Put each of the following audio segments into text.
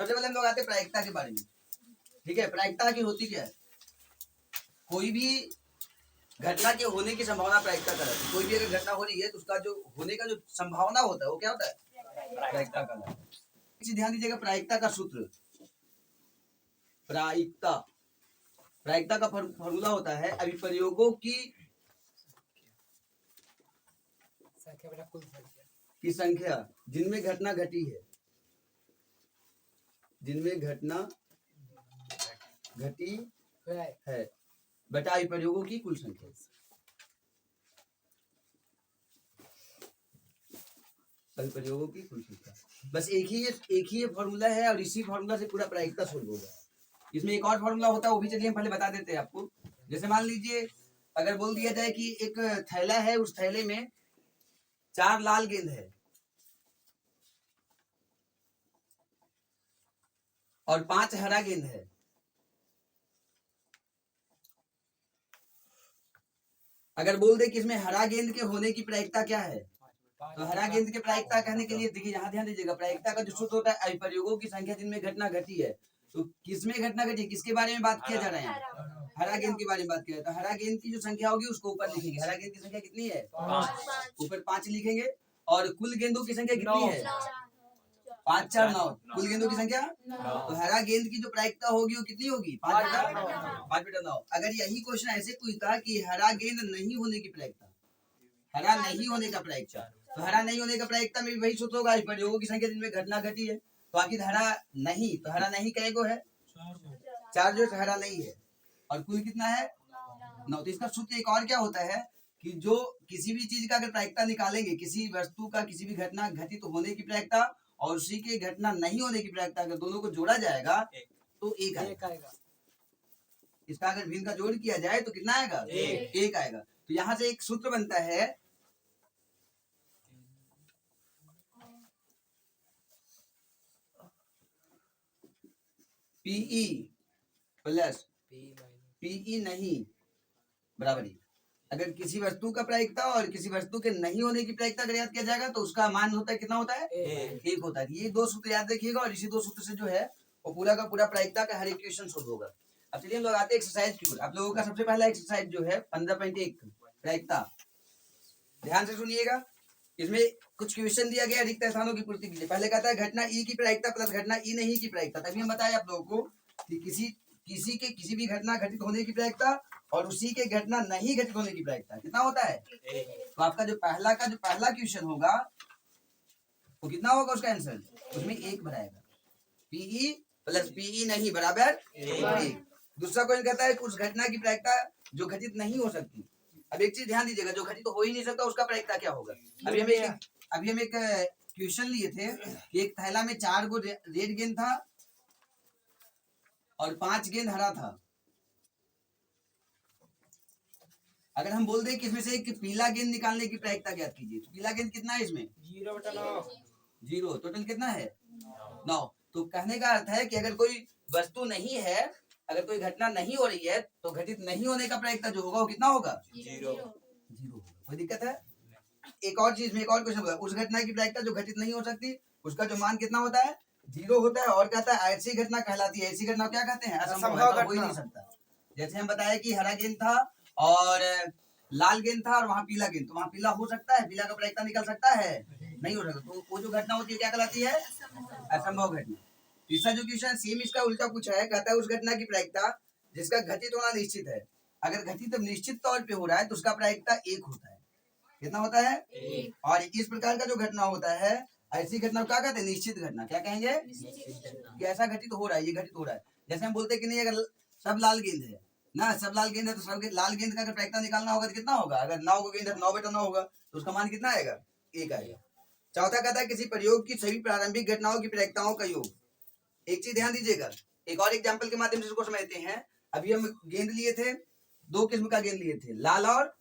सबसे पहले हम लोग आते हैं प्रायिकता के बारे में। ठीक है, प्रायिकता की होती क्या है? कोई भी घटना के होने की संभावना प्रायिकता कहलाती है। कोई भी अगर घटना हो रही है तो उसका जो होने का जो संभावना होता है वो क्या होता है? प्रायिकता कहलाता है। ध्यान दीजिएगा, प्रायिकता का सूत्र, प्रायिकता का फॉर्मूला होता है अभिप्रयोगों की संख्या जिनमें घटना घटी है, जिनमें घटना घटी है बटा अभिप्रयोगों की कुल संख्या। अभिप्रयोगों की कुल संख्या, बस एक ही ये फॉर्मूला है और इसी फॉर्मूला से पूरा प्रायिकता सोल्व होगा। इसमें एक और फॉर्मूला होता है, वो भी चलिए हम पहले बता देते हैं आपको। जैसे मान लीजिए अगर बोल दिया जाए कि एक थैला है, उस थैले में 4 लाल गेंद है और 5 हरा गेंद है। अगर बोल दे कि इसमें हरा गेंद के होने की प्रायिकता क्या है, तो हरा गेंद की प्रायिकता कहने के लिए देखिए यहाँ ध्यान दीजिएगा, प्रायिकता का जो सूत्र होता है अभिप्रयोगों की संख्या जिनमें घटना घटी है। तो किसमें घटना घटी, किसके बारे में बात किया जा रहा है? हरा गेंद के बारे में बात किया। तो हरा गेंद की जो संख्या होगी उसको ऊपर लिखेंगे। हरा गेंद की संख्या कितनी है? 5। ऊपर 5 लिखेंगे। और कुल गेंदों की संख्या कितनी है? 5 4 9। कुल गेंदों की संख्या 9। तो हरा गेंद की जो प्रायिकता होगी वो कितनी होगी? 5/9। अगर यही क्वेश्चन ऐसे पूछता कि हरा गेंद नहीं होने की प्रायिकता, हरा नहीं होने का प्रायिकता, तो हरा नहीं होने का प्रायिकता में भी वही सूत्र होगा अभिप्रयोगों की संख्या जिनमें घटना घटी है। तो आखिर हरा नहीं, तो हरा नहीं कै गो है? 4 जो हरा नहीं है। और कुल कितना है? 9। तो इसका सूत्र एक और क्या होता है कि जो किसी भी चीज का अगर प्रायिकता निकालेंगे, किसी वस्तु का किसी भी घटना घटित तो होने की प्रायिकता और उसी के घटना नहीं होने की प्रायिकता, अगर दोनों को जोड़ा जाएगा तो एक आएगा। इसका अगर भिन्न का जोड़ किया जाए तो कितना आएगा? एक आएगा। तो यहाँ से एक सूत्र बनता है पीई प्लस पीई नहीं बराबरी। अगर किसी वस्तु का प्रायिकता और किसी वस्तु के नहीं होने की प्रायिकता अगर याद किया जाएगा तो उसका मान होता है कितना होता है? एक होता है। ये 2 सूत्र याद रखिएगा और इसी 2 सूत्र से जो है वो पूरा का पूरा प्रायिकता का हर एक क्वेश्चन सोल्व होगा। अब चलिए हम लोग आते हैं एक्सरसाइज की ओर। आप लोगों का सबसे पहला एक्सरसाइज जो है 15.1 प्रायिकता, ध्यान से सुनिएगा। इसमें कुछ क्वेश्चन दिया गया, रिक्त स्थानों की पूर्ति कीजिए। पहले कहता है घटना ई की प्रायिकता प्लस घटना ई नहीं की प्रायिकता। तभी हम बताए आप लोगों को कि किसी भी घटना घटित होने की प्रायिकता और उसी के घटना नहीं घटित होने की प्रायिकता कितना होता है? तो आपका जो पहला क्वेश्चन होगा वो कितना होगा उसका आंसर? उसमें 1 भराएगा। पीई प्लस पीई नहीं बराबर 1। दूसरा क्वेश्चन कहता है उस घटना की प्रायिकता जो घटित नहीं हो सकती। अब एक चीज ध्यान दीजिएगा, जो घटित तो हो ही नहीं सकता उसका प्रायिकता क्या होगा? अभी हम एक क्वेश्चन लिए थे कि एक थैला में 4 गो रेड गेंद था और 5 गेंद हरा था। अगर हम बोल दें कि इसमें से एक पीला गेंद निकालने की प्रायिकता ज्ञात कीजिए, तो पीला गेंद कितना है इसमें? 0। टोटल कितना है? 9। तो कहने का अर्थ है कि अगर कोई वस्तु नहीं है, अगर कोई घटना नहीं हो रही है तो घटित नहीं होने का प्रायिकता जो होगा वो कितना होगा? 0 होगा। कोई दिक्कत है? एक और चीज में एक और क्वेश्चन होगा, उस घटना की प्रायिकता जो घटित नहीं हो सकती उसका जो मान कितना होता है? 0 होता है। और कहता है ऐसी घटना कहलाती है, ऐसी घटना क्या कहते हैं? असंभव, हो ही नहीं सकता। जैसे हम बताया कि हरा गेंद था और लाल गेंद था और वहां पीला गेंद, तो वहां पीला हो सकता है? पीला का प्रायिकता निकल सकता है? नहीं हो सकता। तो वो जो घटना होती है क्या कहलाती है? असंभव घटना। तीसरा जो क्वेश्चन सेम इसका उल्टा पूछा है, कहता है उस घटना की प्रायिकता जिसका घटित होना निश्चित है। अगर घटित निश्चित तौर पे हो रहा है तो उसका प्रायिकता 1 होता है। कितना होता है? 1। और इस प्रकार का जो घटना होता है, ऐसी घटना क्या कहते हैं? निश्चित घटना। क्या कहेंगे? कि ऐसा घटित हो रहा है, ये घटित हो रहा है। जैसे हम बोलते हैं कि नहीं, अगर सब लाल गेंद है ना, सब लाल गेंद है तो सब लाल गेंद का अगर प्रायिकता निकालना होगा तो कितना होगा? अगर 9 गेंद है तो 9/9 होगा, तो उसका मान कितना आएगा? 1 आएगा। चौथा कहता है किसी प्रयोग की सभी प्रारंभिक घटनाओं की प्रायिकताओं का योग। एक चीज ध्यान दीजिएगा, एक और एग्जाम्पल के माध्यम से इसको समझते हैं। अभी हम गेंद लिए थे, 2 किस्म का गेंद लिए थे, लाल और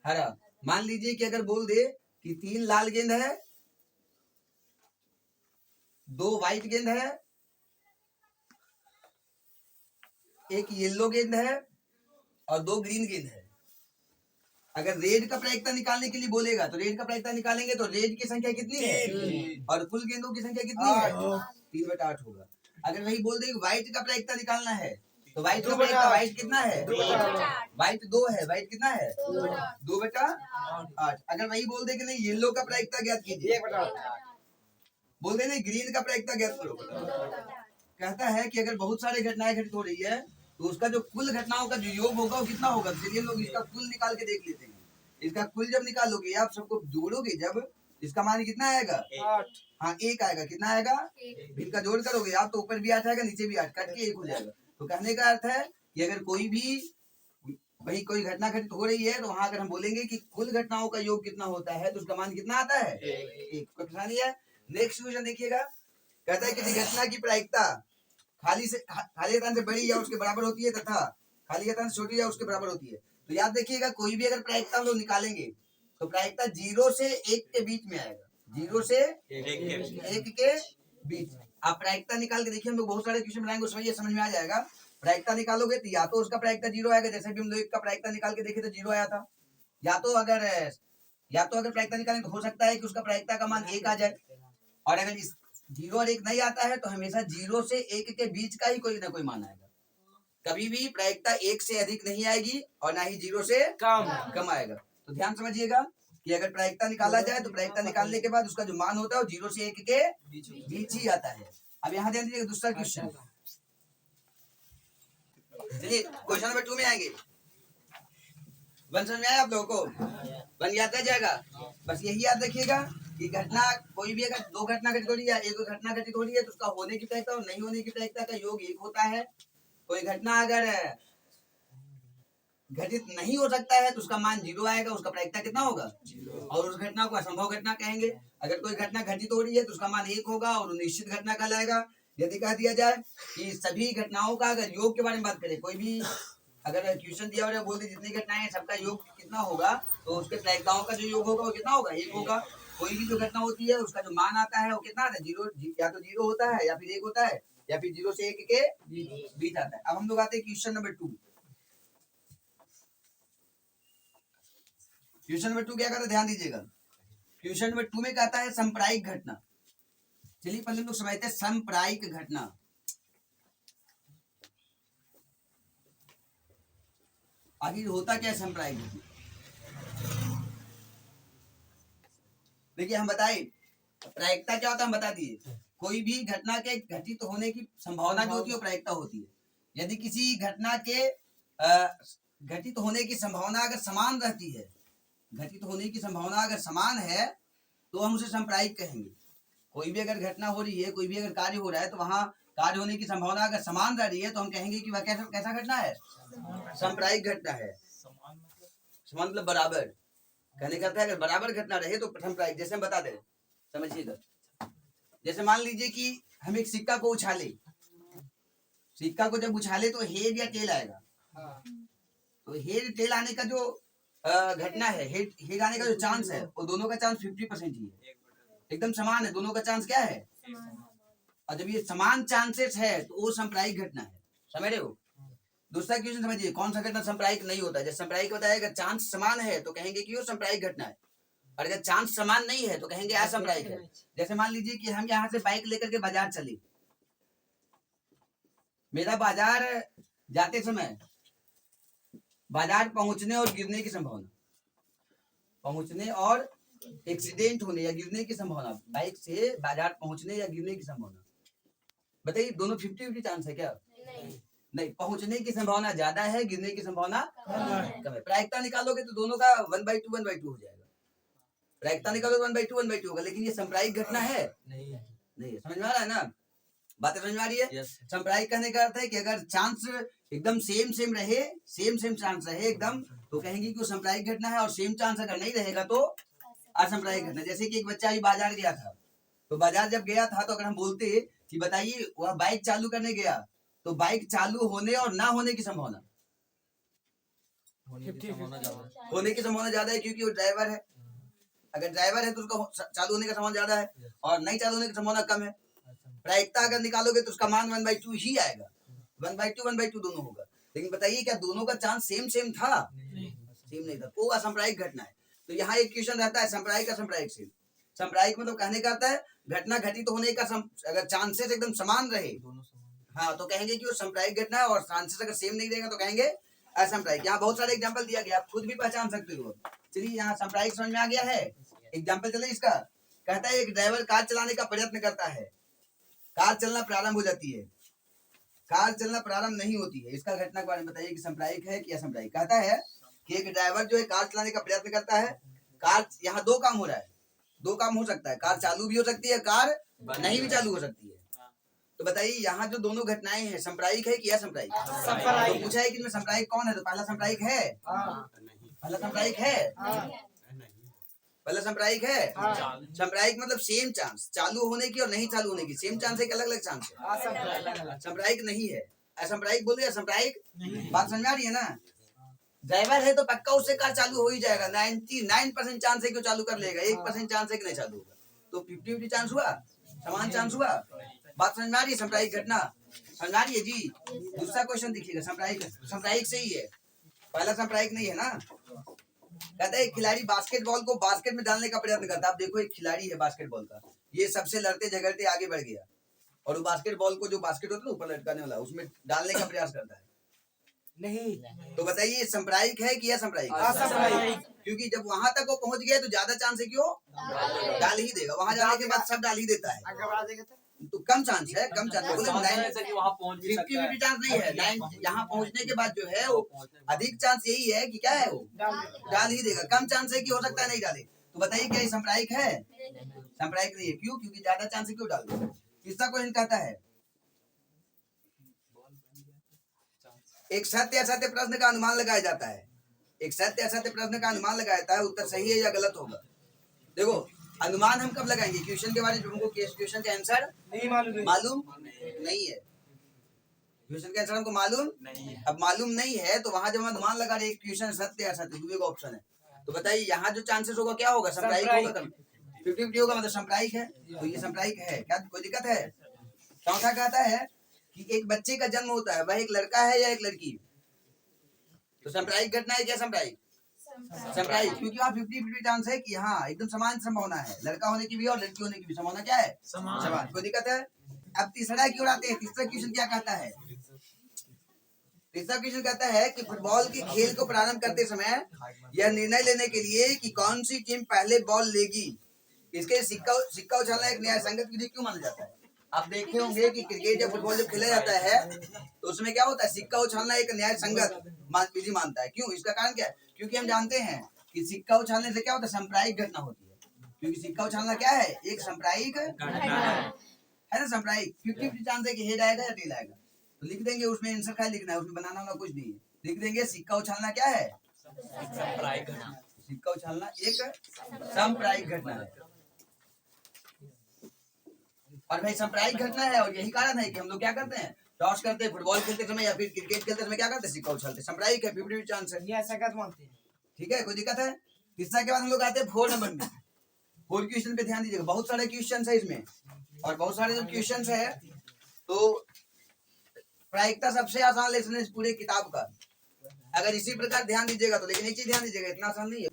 हरा। मान लीजिए कि अगर बोल दे कि 3 लाल गेंद है, 2 व्हाइट गेंद है, 1 येलो गेंद है और 2 ग्रीन गेंद है। अगर रेड का प्रायिकता निकालने के लिए बोलेगा तो रेड का प्रायिकता निकालेंगे तो रेड की संख्या कितनी है और कुल गेंदों की संख्या कितनी है? 3/8 होगा। अगर वही बोल दे व्हाइट का प्रायिकता निकालना है तो व्हाइट का प्रायिकता, व्हाइट कितना है, व्हाइट 2 है, व्हाइट कितना है 2/8। अगर वही बोल दे कि नहीं येलो का प्रायिकता ज्ञात कीजिए, बोल दे नहीं ग्रीन का प्रायिकता ज्ञात करो, कहता है कि अगर बहुत सारी घटनाएं घटित हो रही है तो उसका जो कुल घटनाओं का जो योग होगा वो कितना होगा। चलिए लोग इसका कुल निकाल के देख लेते हैं। इसका कुल जब निकालोगे आप सबको जोड़ोगे जब, इसका मान कितना आएगा 8। हाँ 1 आएगा। कितना आएगा, इनका जोड़ करोगे आप तो ऊपर भी 8 आएगा, नीचे भी 8, कट के 1 हो जाएगा। तो कहने का अर्थ है कि अगर कोई भी वही कोई घटना घटित हो रही है तो वहां अगर हम बोलेंगे कि कुल घटनाओं का योग कितना होता है तो उसका मान कितना आता है 1। कोई परेशानी है। नेक्स्ट क्वेश्चन देखिएगा, कहता है किसी घटना की प्रायिकता खाली स्थान से बड़ी या उसके बराबर होती है तथा खाली स्थान से छोटी या उसके बराबर होती है। तो याद देखिएगा कोई भी अगर प्रायिकता हम लोग निकालेंगे तो प्रायिकता 0 से 1 के बीच में आएगा, 0 से 1 के बीच। आप प्रायिकता निकाल के देखिए, हम लोग बहुत सारे क्वेश्चन बनाएंगे उसमें ये समझ में आ जाएगा। प्रायिकता निकालोगे तो या तो उसका प्रायिकता 0 आएगा, जैसे भी हम लोग 1 का प्रायिकता निकाल के देखे तो 0 आया था, या तो अगर प्रायिकता निकालें तो हो सकता है कि उसका प्रायिकता का मान 1 आ जाए। और अगर इस 0 और 1 नहीं आता है तो हमेशा 0 से 1 के बीच का ही कोई ना कोई मान आएगा। कभी भी प्रायिकता 1 से अधिक नहीं आएगी और ना ही 0 से कम आएगा। तो ध्यान समझिएगा कि अगर प्रायिकता निकाला जाए तो प्रायिकता निकालने के बाद उसका जो मान होता है वो 0 से 1 के बीच ही आता है। अब यहाँ ध्यान दीजिएगा दूसरा क्वेश्चन, चलिए क्वेश्चन नंबर 2 में आएंगे। 1 समझ में आया आप लोगों को, 1 याद रह जाएगा। बस यही याद रखिएगा कि घटना कोई भी अगर 2 घटना घटित हो रही है, एक घटना घटित हो रही है तो उसका होने की प्रायिकता और नहीं होने की प्रायिकता का योग 1 होता है। कोई घटना अगर घटित नहीं हो सकता है तो उसका मान 0 आएगा, उसका प्रायिकता कितना होगा, और उस घटना को असंभव घटना कहेंगे। अगर कोई घटना घटित हो रही है तो उसका मान 1 होगा और निश्चित घटना कहलाएगा। यदि कह दिया जाए कि सभी घटनाओं का अगर योग के बारे में बात करें, कोई भी अगर क्वेश्चन दिया हो बोलते जितनी घटनाएं हैं सबका योग कितना होगा तो उसके प्रायिकताओं का जो योग होगा वो कितना होगा 1 होगा। कोई भी जो घटना होती है उसका जो मान आता है वो कितना आता है 0, या तो 0 होता है या फिर 1 होता है या फिर 0 से 1 के बीच आता है। अब हम लोग आते हैं क्वेश्चन नंबर 2। क्वेश्चन नंबर 2 क्या कहता है, ध्यान दीजिएगा। क्वेश्चन नंबर 2 में कहता है सांप्रायिक घटना। चलिए पहले हम लोग समझते हैं सांप्रायिक घटना। आखिर होता क्या है सांप्रायिक घटना। देखिए हम बताए प्रायिकता क्या होता है, हम बता दिए। कोई भी घटना के घटित होने की संभावना जो होती है वो प्रायिकता होती है। यदि किसी घटना के घटित होने की संभावना अगर समान रहती है, घटित होने की संभावना अगर समान है तो हम उसे सांप्रायिक कहेंगे। कोई भी अगर घटना हो रही है, कोई भी अगर कार्य हो रहा है तो वहां कार्य होने की संभावना अगर समान रह रही है तो हम कहेंगे कि वह कैसा घटना है, सांप्रायिक घटना है। समान मतलब बराबर, कहने का अर्थ है अगर बराबर घटना रहे तो सांप्रायिक। जैसे हम बता दे समझिएगा, जैसे मान लीजिए कि हम एक सिक्का को उछाले, सिक्का को जब उछाले तो हेड या टेल आएगा। तो हेड टेल आने का जो घटना है, हेड आने का जो चांस है वो दोनों का चांस 50% ही है, एकदम समान है, दोनों का चांस क्या है। और जब ये समान चांसेस है तो वो सांप्रायिक घटना है, समझ रहे हो। दूसरा क्वेश्चन समझिए, कौन सा घटना सांप्रायिक नहीं होता। जब सांप्रायिक बताया अगर चांस समान है तो कहेंगे कि वो सांप्रायिक घटना है, और अगर चांस समान नहीं है तो कहेंगे असंप्रायिक है। जैसे मान लीजिए कि हम यहाँ से बाइक लेकर के बाजार चले, मेरा बाजार जाते समय बाजार पहुंचने और गिरने की संभावना, पहुंचने और एक्सीडेंट होने या गिरने की संभावना, बाइक से बाजार पहुंचने या गिरने की संभावना, बताइए दोनों 50-50 चांस है क्या। नहीं, पहुंचने की संभावना ज्यादा है, गिरने की संभावना कम है। प्रायिकता निकालोगे तो दोनों का 1/2 1/2 हो जाएगा। प्रायिकता निकालोगे 1/2 1/2 होगा, लेकिन ये सांप्रायिक घटना है नहीं है। समझ में आ रहा है ना, बातें समझ में आ रही है। सांप्रायिक कहने का अर्थ है कि अगर चांस एकदम सेम रहे, सेम चांस रहे एकदम, तो कहेंगे कि वो सांप्रायिक घटना है। और सेम चांस अगर नहीं रहेगा तो असंप्रायिक घटना। जैसे कि एक बच्चा अभी बाजार गया था, तो बाजार जब गया था तो अगर हम बोलते कि बताइए वह बाइक चालू करने गया तो बाइक चालू होने और ना होने की संभावना, होने की संभावना ज्यादा है, क्योंकि वो ड्राइवर है। अगर ड्राइवर है तो उसका चालू होने का संभावना ज्यादा है और नहीं चालू होने की संभावना कम है। प्रायिकता अगर निकालोगे तो उसका मान 1/2 ही आएगा, 1/2 दोनों होगा। लेकिन बताइए क्या दोनों का चांस सेम था, सेम नहीं था, तो असंप्रायिक घटना है। तो यहाँ एक क्वेश्चन रहता है सांप्रायिक असंप्रायिक से। सांप्रायिक मतलब कहने का आता है घटना घटित होने का अगर चांसेस एकदम समान रहे, हाँ, तो कहेंगे कि वो सांप्रायिक घटना है, और चांसेस अगर सेम नहीं रहेगा तो कहेंगे असंप्रायिक। यहाँ बहुत सारे एग्जांपल दिया गया, आप खुद भी पहचान सकते हो। चलिए यहाँ सांप्रायिक समझ में आ गया है। एग्जांपल चले इसका। कहता है एक ड्राइवर कार चलाने का प्रयत्न करता है, कार चलना प्रारंभ हो जाती है, कार चलना प्रारंभ नहीं होती है। इसका घटना के बारे में बताइए कि सांप्रायिक है कि असंप्रायिक। कहता है कि एक ड्राइवर जो है कार चलाने का प्रयत्न करता है, कार, यहाँ दो काम हो रहा है, दो काम हो सकता है, कार चालू भी हो सकती है, कार नहीं भी चालू हो सकती है। तो बताइए यहाँ जो दोनों घटनाएं हैं सांप्रायिक है कि असंप्रायिक? तो पूछा है कि इनमें सांप्रायिक कौन है, तो पहला सांप्रायिक है, पहला सांप्रायिक है, पहला सांप्रायिक है। सांप्रायिक मतलब सेम चांस, चालू होने की और नहीं चालू होने की, सेम चांस है कि अलग अलग चांस है? सांप्रायिक नहीं है। असंप्रायिक बोले, असंप्रायिक। बात समझ आ रही है ना? ड्राइवर है तो पक्का उससे कार चालू हो ही जाएगा, 99% चांस है कि चालू कर लेगा, 1% चांस है कि नहीं चालू होगा। तो 50-50 चांस हुआ, समान चांस हुआ। बात समझ में आ रही है? सांप्रायिक घटना समझ आ रही है जी? दूसरा क्वेश्चन देखिएगा, सांप्रायिक, सांप्रायिक से ही है, पहला सांप्रायिक नहीं है ना। कहता है खिलाड़ी बास्केटबॉल को बास्केट में डालने का प्रयत्न करता है। आप देखो एक खिलाड़ी है बास्केटबॉल का, ये सबसे लड़ते झगड़ते आगे बढ़ गया, और वो बास्केटबॉल को, जो बास्केट होता है ऊपर लटकाने वाला, उसमें डालने का प्रयास करता है। नहीं, तो बताइए सांप्रायिक है कि असंप्रायिक? असंप्रायिक। क्योंकि जब वहां तक वो पहुंच गया तो ज्यादा चांस है कि वो डाल ही देगा, वहां जाने के बाद सब डाल ही देता है, तो कम चांस है, कम चांस। 50-50 चांस नहीं है, यहाँ पहुंचने के बाद जो है वो अधिक चांस यही है कि क्या है, वो डाल ही देगा। कम चांस है कि हो सकता है नहीं डाले। तो बताइए क्या ये सांप्रायिक है? सांप्रायिक नहीं है। क्यों? क्योंकि ज्यादा चांस है, क्यों डाल देगा। तीसरा क्वेश्चन कहता है एक सत्य असत्य प्रश्न का अनुमान लगाया जाता है, एक सत्य असत्य प्रश्न का अनुमान लगाया जाता है, उत्तर सही है या गलत होगा। देखो अनुमान हम कब लगाएंगे? क्वेश्चन के बारे में हमको क्वेश्चन का आंसर मालूम नहीं है, क्वेश्चन का आंसर हमको मालूम नहीं है। अब मालूम नहीं है तो वहां जब हम अनुमान लगा रहे क्वेश्चन सत्य असत्य, दो एक ऑप्शन है, तो बताइए यहाँ जो चांसेस होगा क्या होगा? सांप्रायिक होगा, 50-50 होगा, मतलब सांप्रायिक है। तो ये सांप्रायिक है क्या, कोई दिक्कत है? चौथा कहता है कि एक बच्चे का जन्म होता है, वह एक लड़का है या एक लड़की? तो सांप्रायिक घटना है क्या सांप्रायिक? सांप्रायिक, क्योंकि वहाँ 50-50 चांस है कि हाँ एकदम समान संभावना है, लड़का होने की भी और लड़की होने की भी संभावना क्या है? समान। कोई दिक्कत है? अब तीसरा की ओर आते हैं। तीसरा क्वेश्चन क्या कहता है? तीसरा क्वेश्चन कहता है कि फुटबॉल के खेल को प्रारंभ करते समय यह निर्णय लेने के लिए कि कौन सी टीम पहले बॉल लेगी, इसके सिक्का उछालना एक न्याय संगत विधि क्यों माना जाता है? आप देखे होंगे कि क्रिकेट या फुटबॉल जब खेला जाता है तो उसमें क्या होता है, सिक्का उछालना एक न्याय संगत विधि मानता है। क्यों? इसका कारण क्या है? क्योंकि हम जानते हैं कि सिक्का उछालने से क्या होता है, सांप्रायिक घटना होती है। क्योंकि सिक्का उछालना क्या है, एक सांप्रायिक है ना। सांप्रायिक 50-50 चांस है कि हेड आएगा या टेल आएगा। तो लिख देंगे, उसमें आंसर खाली लिखना है, उसमें बनाना वाला कुछ नहीं है। लिख देंगे सिक्का उछालना क्या है, सिक्का उछालना एक सांप्रायिक घटना है। और भाई सांप्रायिक घटना है, और यही कारण है कि हम लोग क्या करते हैं, टॉस करते हैं फुटबॉल खेलते समय या फिर क्रिकेट खेलते समय, क्या करते हैं, सिक्का उछालते हैं। सांप्रायिक है, 50-50 चांस है, ठीक है, कोई दिक्कत है? तीसरा के बाद हम लोग आते हैं 4 नंबर में। 4 क्वेश्चन पे ध्यान दीजिएगा, बहुत सारे क्वेश्चन है इसमें, और बहुत सारे जो क्वेश्चन है तो प्रायिकता सबसे आसान लेसन है इस पूरे किताब का। अगर इसी प्रकार ध्यान दीजिएगा तो, लेकिन एक चीज ध्यान दीजिएगा, इतना आसान नहीं है।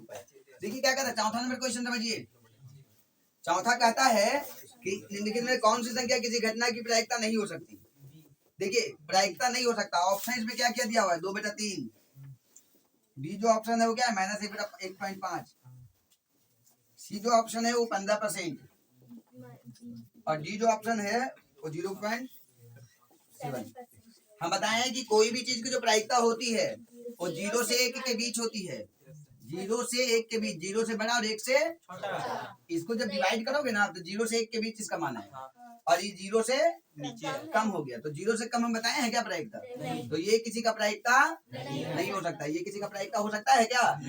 देखिए क्या कहता है, चौथा नंबर क्वेश्चन समझिए। चौथा कहता है कि निम्नलिखित में कौन सी संख्या किसी घटना की प्रायिकता नहीं हो सकती। देखिए प्रायिकता नहीं हो सकता, ऑप्शन इसमें क्या किया दिया हुआ है, 2/3। बी जो ऑप्शन है वो क्या है, -1/5। सी जो ऑप्शन है वो 15%, और डी जो ऑप्शन है वो 0.7। हम बताएं कि कोई भी चीज की जो प्रायिकता होती है वो 0 से 1 के बीच होती है, 0 से 1 के बीच, 0 से बड़ा और 1 से छोटा। इसको जब डिवाइड करोगे ना तो 0 से 1 के बीच इसका मान है, और ये 0 से नीचे कम हो गया, तो 0 से कम हम बताए हैं क्या प्रायिकता? तो ये किसी का प्रायिकता नहीं हो सकता। ये किसी का प्रायिकता हो सकता है क्या?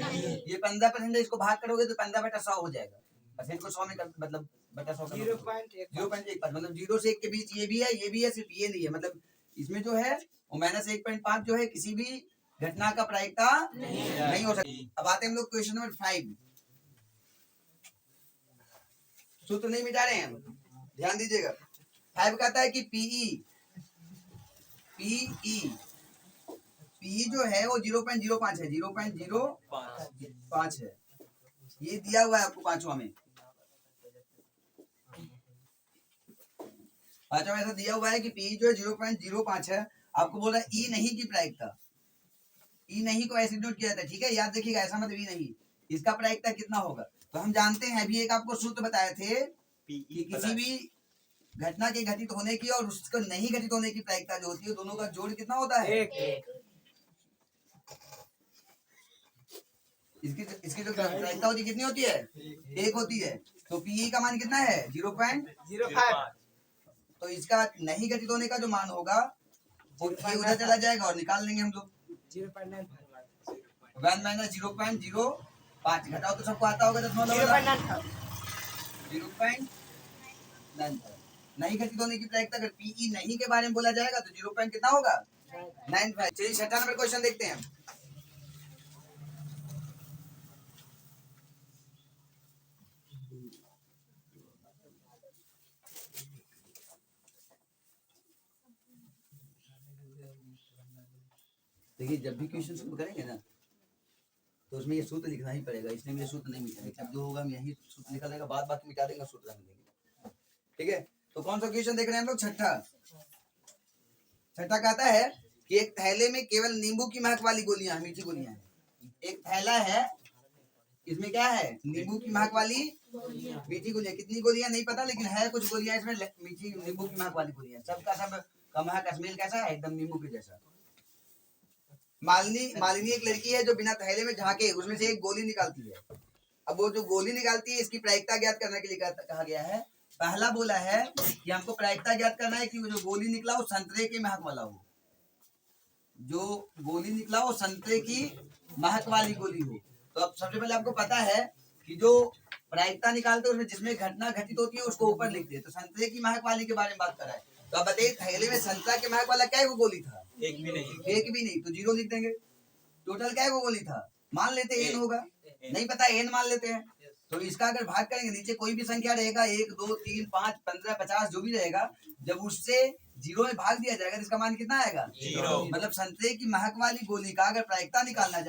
ये 15% है, इसको भाग करोगे तो 15/100 हो जाएगा। परसेंट को 100 में मतलब बटा 100 0.1 मतलब 0 से 1 के बीच ये भी है, ये भी है, सिर्फ ये नहीं है। मतलब इसमें जो है वो -1.5 जो है किसी भी घटना का प्रायिकता नहीं हो सकती। अब आते हैं हम लोग क्वेश्चन नंबर 5। सूत्र नहीं मिटा रहे हैं हम, ध्यान दीजिएगा। 5 कहता है कि पीई जो है वो 0.05 है, 0.05 है। ये दिया हुआ है आपको 5वां में। अच्छा ऐसा दिया हुआ है कि पी जो है 0.05 है, आपको बोल रहा है ई नहीं की प्रायिकता, ई नहीं को ऐसे नोट किया जाता है, ठीक है, याद रखिएगा, ऐसा मतलब ई नहीं, इसका प्रायिकता कितना होगा। तो हम जानते हैं अभी एक आपको सूत्र बताए थे कि किसी भी घटना के घटित होने की और उसको नहीं घटित होने की प्रायिकता जो होती है, दोनों का जोड़ कितना होता है, इसकी जो प्रायिकता होती है कितनी होती है, 1 होती है। तो पीई का मान कितना है 0.05, तो इसका नहीं घटित होने का जो मान होगा वो ये उधर चला जाएगा और निकाल लेंगे हम लोग 1 माइनस 0.05, घटाओ तो सबको आता होगा 0.95। नहीं घटित होने की प्रायिकता अगर पीई नहीं के बारे में बोला जाएगा तो 0. कितना होगा 95। चलिए 6 नंबर क्वेश्चन देखते हैं। देखिए जब भी क्वेश्चन शुरू करेंगे ना तो उसमें ये सूत्र लिखना ही पड़ेगा, इसलिए मुझे सूत्र नहीं मिटेगा, अब जो होगा हम यही सूत्र लिखा देगा, बाद बाकी मिटा देंगे, सूत्र हम देंगे, ठीक है। तो कौन सा क्वेश्चन देख रहे हैं हम लोग, छठा कहता है कि एक थैले में केवल नींबू की महक वाली गोलियां, मीठी गोलियां हैं। एक थैला है, इसमें क्या है, नींबू की महक वाली मीठी गोलियां, कितनी गोलियां नहीं पता, लेकिन है कुछ गोलियां इसमें मीठी नींबू की महक वाली गोलियां, सबका सब का महक स्मेल कैसा है, एकदम नींबू के जैसा। मालिनी एक लड़की है जो बिना थैले में झांके उसमें से एक गोली निकालती है। अब वो जो गोली निकालती है इसकी प्रायिकता ज्ञात करने के लिए कहा गया है। पहला बोला है कि हमको प्रायिकता ज्ञात करना है कि वो जो गोली निकला वो संतरे के महक वाला हो, जो गोली निकला वो संतरे की महक वाली गोली हो। तो अब सबसे पहले आपको पता है कि जो प्रायिकता निकालते हैं उसमें जिसमें घटना घटित होती है उसको ऊपर लिखते हैं। तो संतरे की महक वाली के बारे में बात कर रहा है, तो अब बताइए थैले में संतरा के महक वाला क्या गोली था, एक भी नहीं, तो 0 लिख देंगे। टोटल क्या गोली था, मान लेते हैं एन होगा, नहीं पता एन मान लेते हैं। तो इसका अगर भाग करेंगे नीचे कोई भी संख्या रहेगा 1 2 3 5 15 50 जो भी रहेगा, जब उससे 0 में भाग दिया जाएगा तो इसका मान कितना आएगा 0। मतलब संतरे की महक वाली गोली का अगर प्रायिकता निकाला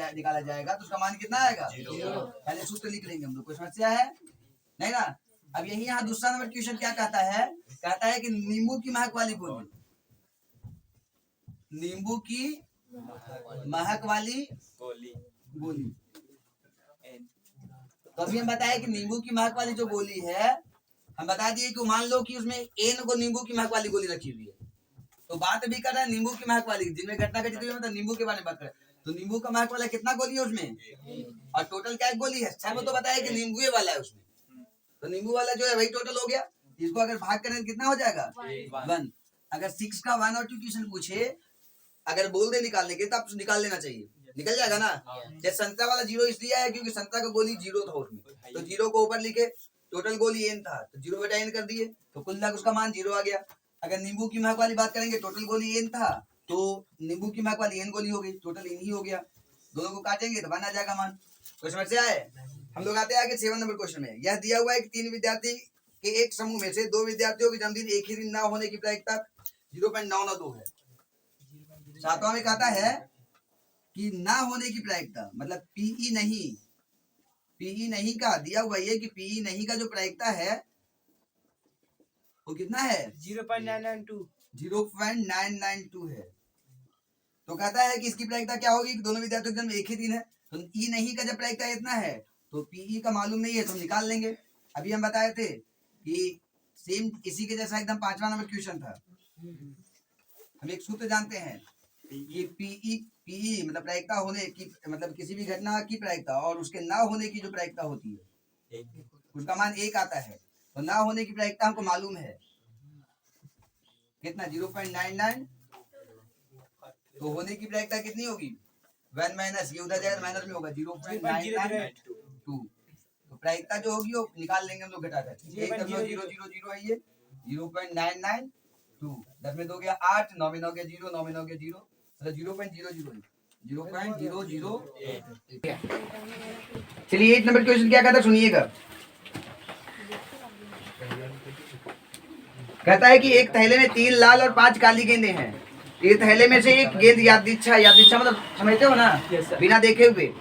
जाएगा तो उसका मान कितना आएगा 0। पहले सूत्र लिख लेंगे हम लोग, कोई समस्या है नहीं ना। अब यही यहाँ दूसरा नंबर क्वेश्चन क्या कहता है कि नींबू की महक वाली गोली, नींबू की महक वाली गोली। तो अभी हम बताए कि नींबू की महक वाली जो गोली है, हम बता दिए कि मान लो कि उसमें एन को नींबू की महक वाली गोली रखी हुई है, तो बात भी कर रहा है नींबू की महक वाली, जिनमें घटना घटित हुई है, मतलब नींबू के बारे में बात कर रहे हैं। तो नींबू का महक वाला कितना गोली है उसमें, और टोटल क्या गोली है, सब तो बताया कि नींबू वाला है उसमें, तो नींबू वाला जो है वही टोटल हो गया। इसको अगर भाग करें कितना हो जाएगा 1। अगर 6 का 1 और 2 क्वेश्चन पूछे, अगर बोल दे निकालने के तो आप निकाल लेना चाहिए, निकल जाएगा ना। जैसे संतरा वाला 0 इसलिए है क्योंकि संतरा का गोली 0 था उसमें, तो 0 को ऊपर लिखे, टोटल गोली एन था तो 0 बटा एन कर दिए, तो कुल मिलाकर उसका मान 0 आ गया। अगर नींबू की महक वाली बात करेंगे, टोटल गोली एन था तो नींबू की महक वाली एन गोली हो गई, टोटल एन ही हो गया, दोनों को काटेंगे तो 1 आ जाएगा मान। कोई समस्या है। हम लोग आते हैं आगे 7 नंबर क्वेश्चन में। यह दिया हुआ है कि 3 विद्यार्थी के एक समूह में से 2 विद्यार्थियों की जन्मदिन एक ही दिन न होने की प्रायिकता 0.992 है। 7वां में कहता है कि ना होने की प्रायिकता, मतलब पीई नहीं का दिया हुआ है कि पीई नहीं का जो प्रायिकता है वो कितना है 0.992 है। तो कहता है कि इसकी प्रायिकता क्या होगी कि दोनों विद्यार्थियों का जन्म एक ही दिन है, तो ई नहीं का जब प्रायिकता इतना है तो पीई का मालूम नहीं है तो निकाल लेंगे। अभी हम बताए थे कि सेम इसी के जैसा एकदम 5वां नंबर क्वेश्चन था। हम एक सूत्र जानते हैं कि पीई मतलब प्रायिकता होने की, मतलब किसी भी घटना की प्रायिकता और उसके ना होने की जो प्रायिकता होती है उसका मान 1 आता है। तो ना होने की प्रायिकता हमको मालूम है कितना 0.99, तो होने की प्रायिकता कितनी होगी 1 माइनस, ये उधर जाएगा माइनस में होगा 0.992। तो प्रायिकता जो होगी वो निकाल लेंगे हम लोग घटाकर, 0 है ये 0.992, 10 में 2 गया 8, 9 में 9 गया 0, 9 में 9 गया 0, मतलब 0.00। चलिए 8 नंबर क्वेश्चन क्या कहता है सुनिएगा। कहता है कि एक थैले में 3 लाल और 5 काली गेंदें हैं। ये थैले में से एक गेंद यादृच्छा मतलब समझते हो ना, बिना देखे हुए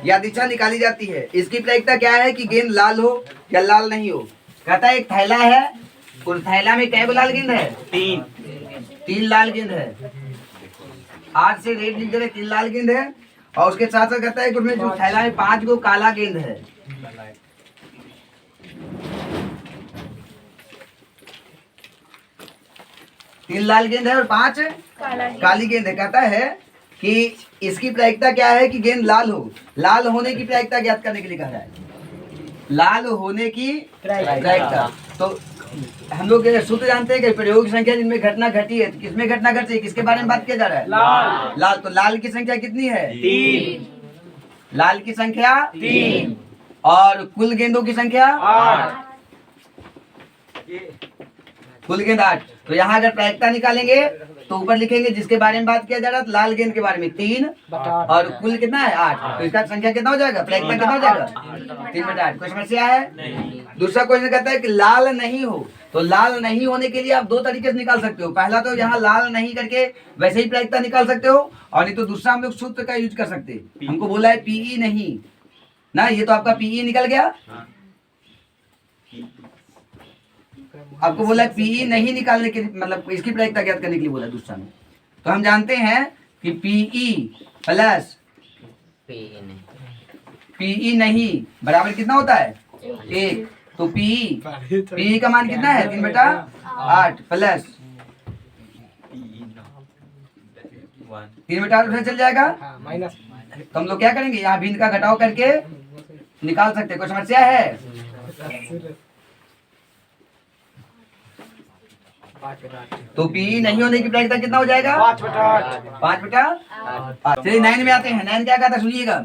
यादृच्छा निकाली जाती है। इसकी प्रायिकता क्या है कि गेंद लाल हो या लाल नहीं हो। कहता है एक थैला है उस थैला में कै गो लाल गेंद है? 3 लाल गेंद है। 8 से रेड लिख दे रहे, 3 लाल गेंद है। और उसके साथ साथ कहता है कि उसमें जो थैला में 5 गो काला गेंद है। तीन लाल गेंद है और 5 काली गेंद है। कहता है कि इसकी प्रायिकता क्या है कि गेंद लाल हो। लाल होने की प्रायिकता ज्ञात करने के लिए कह रहा है। लाल होने की प्रायिकता। तो हम लोग सूत्र जानते हैं कि प्रयोग की संख्या जिनमें घटना घटी है, तो किसमें घटना घटी है, किसके बारे में बात किया जा रहा है? लाल। लाल। तो लाल की संख्या कितनी है? 3। लाल की संख्या 3 और कुल गेंदों की संख्या 8। कुल गेंद 8। तो यहाँ अगर प्रायिकता निकालेंगे तो ऊपर लिखेंगे जिसके बारे में बात किया जा रहा है, लाल गेंद के बारे में 3 और कुल कितना है 8। तो इसका संख्या कितना हो जाएगा, प्रायिकता कितना हो जाएगा? 3/8। कोई समस्या है? दूसरा क्वेश्चन कहता है कि लाल नहीं हो। तो लाल नहीं होने के लिए आप 2 तरीके से निकाल सकते हो। पहला तो यहाँ लाल नहीं करके वैसे ही प्रायिकता निकाल सकते हो, और नहीं तो दूसरा हम लोग सूत्र का यूज कर सकते हैं। हमको बोला है पीई नहीं ना, ये तो आपका पीई निकल गया। आपको बोला पीई नहीं निकालने के मतलब इसकी प्रायिकता ज्ञात करने के लिए बोला दूसरा में। तो हम जानते हैं कि पीई प्लस पीई नहीं बराबर कितना होता है? 1। तो पीई का मान कितना है? 3/8 प्लस 3/8 उधर चल जाएगा। तो हम लोग क्या करेंगे, यहाँ भिन्न का घटाव करके निकाल सकते हैं। कोई समस्या है? तो पी नहीं होने की प्रायिकता कितना हो जाएगा? 5/8। चलिए 9 में आते हैं। 9 क्या कहता है सुनिएगा।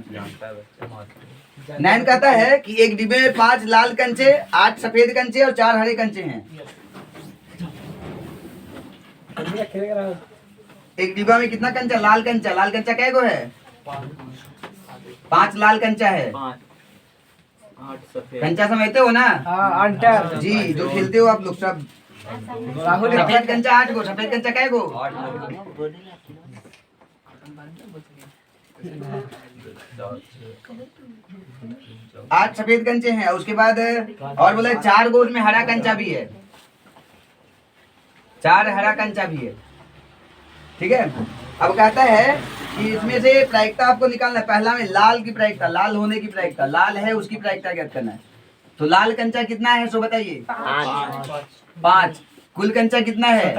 9 कहता है कि एक डिब्बे में 5 लाल कंचे, 8 सफेद कंचे और 4 हरे कंचे हैं। एक डिब्बा में कितना कंचा? लाल कंचा। लाल कंचा कै गो है? 5 लाल कंचा है। कंचा समझते हो ना? जी, जो खेलते हो आप लोग सब। सफेद कंचा 8 गो। सफेद कंचा कै गो? 8 सफेद कंचे हैं। उसके बाद और बोला 4 गो उसमें हरा कंचा भी है। 4 हरा कंचा भी है। ठीक है। अब कहता है कि इसमें से प्रायिकता आपको निकालना है। पहला में लाल की प्रायिकता, लाल होने की प्रायिकता, लाल है उसकी प्रायिकता ज्ञात करना है। तो लाल कंचा कितना है सो बताइए? 5। कुल कंचा कितना है?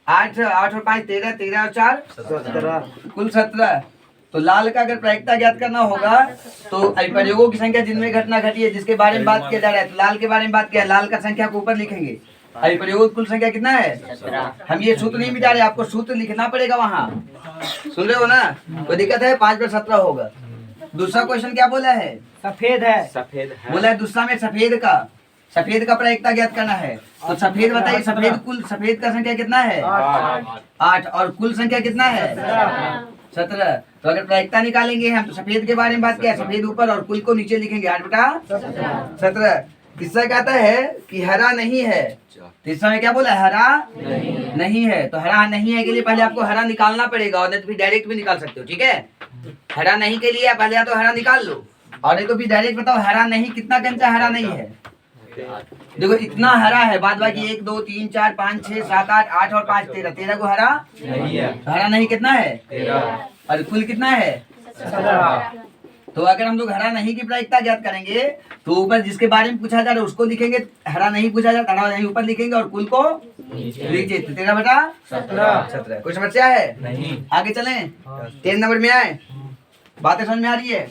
8 और 5 13, 13 और 4 17, कुल 17। तो लाल का अगर प्रायिकता ज्ञात करना होगा तो प्रयोगों की संख्या जिनमें घटना घटी है जिसके बारे में बात किया जा रहा है, तो लाल के बारे में बात किया, लाल का संख्या को ऊपर लिखेंगे। प्रयोगों की कुल संख्या कितना है? हम ये सूत्र नहीं मिटा रहे, आपको सूत्र लिखना पड़ेगा वहाँ। सुन रहे हो ना? कोई दिक्कत है? 5/17 होगा। दूसरा क्वेश्चन क्या बोला है? सफेद है। बोला है दूसरा में सफेद का प्रायिकता ज्ञात करना है। तो सफेद बताइए, सफेद का संख्या कितना है? 8 और कुल संख्या कितना है? 17। तो अगर प्रायिकता निकालेंगे हम तो सफेद के बारे में बात किया, सफेद ऊपर और कुल को नीचे लिखेंगे। 8/17। तीसरा कहता है कि हरा नहीं है। तीसरा में क्या बोला? हरा नहीं है। तो हरा नहीं है के लिए पहले आपको हरा निकालना पड़ेगा, और नहीं तो फिर डायरेक्ट भी निकाल सकते हो। ठीक है। हरा नहीं के लिए पहले या तो हरा निकाल लो, और नहीं तो फिर डायरेक्ट बताओ हरा नहीं कितना कंचा हरा नहीं है। देखो इतना हरा है, बाद बाकी 1 2 3 4 5 6 7 8 और 5 13 को हरा नहीं है। हरा नहीं कितना है? 13। और कुल कितना है? 17। तो अगर हम लोग हरा नहीं की प्रायिकता ज्ञात करेंगे तो ऊपर जिसके बारे में पूछा जा रहा है उसको लिखेंगे, हरा नहीं पूछा जाता हरा नहीं ऊपर लिखेंगे और कुल को नीचे। 13/17। कोई समस्या है? नहीं। आगे चलें। 10 नंबर में आए। बातें समझ में आ रही है?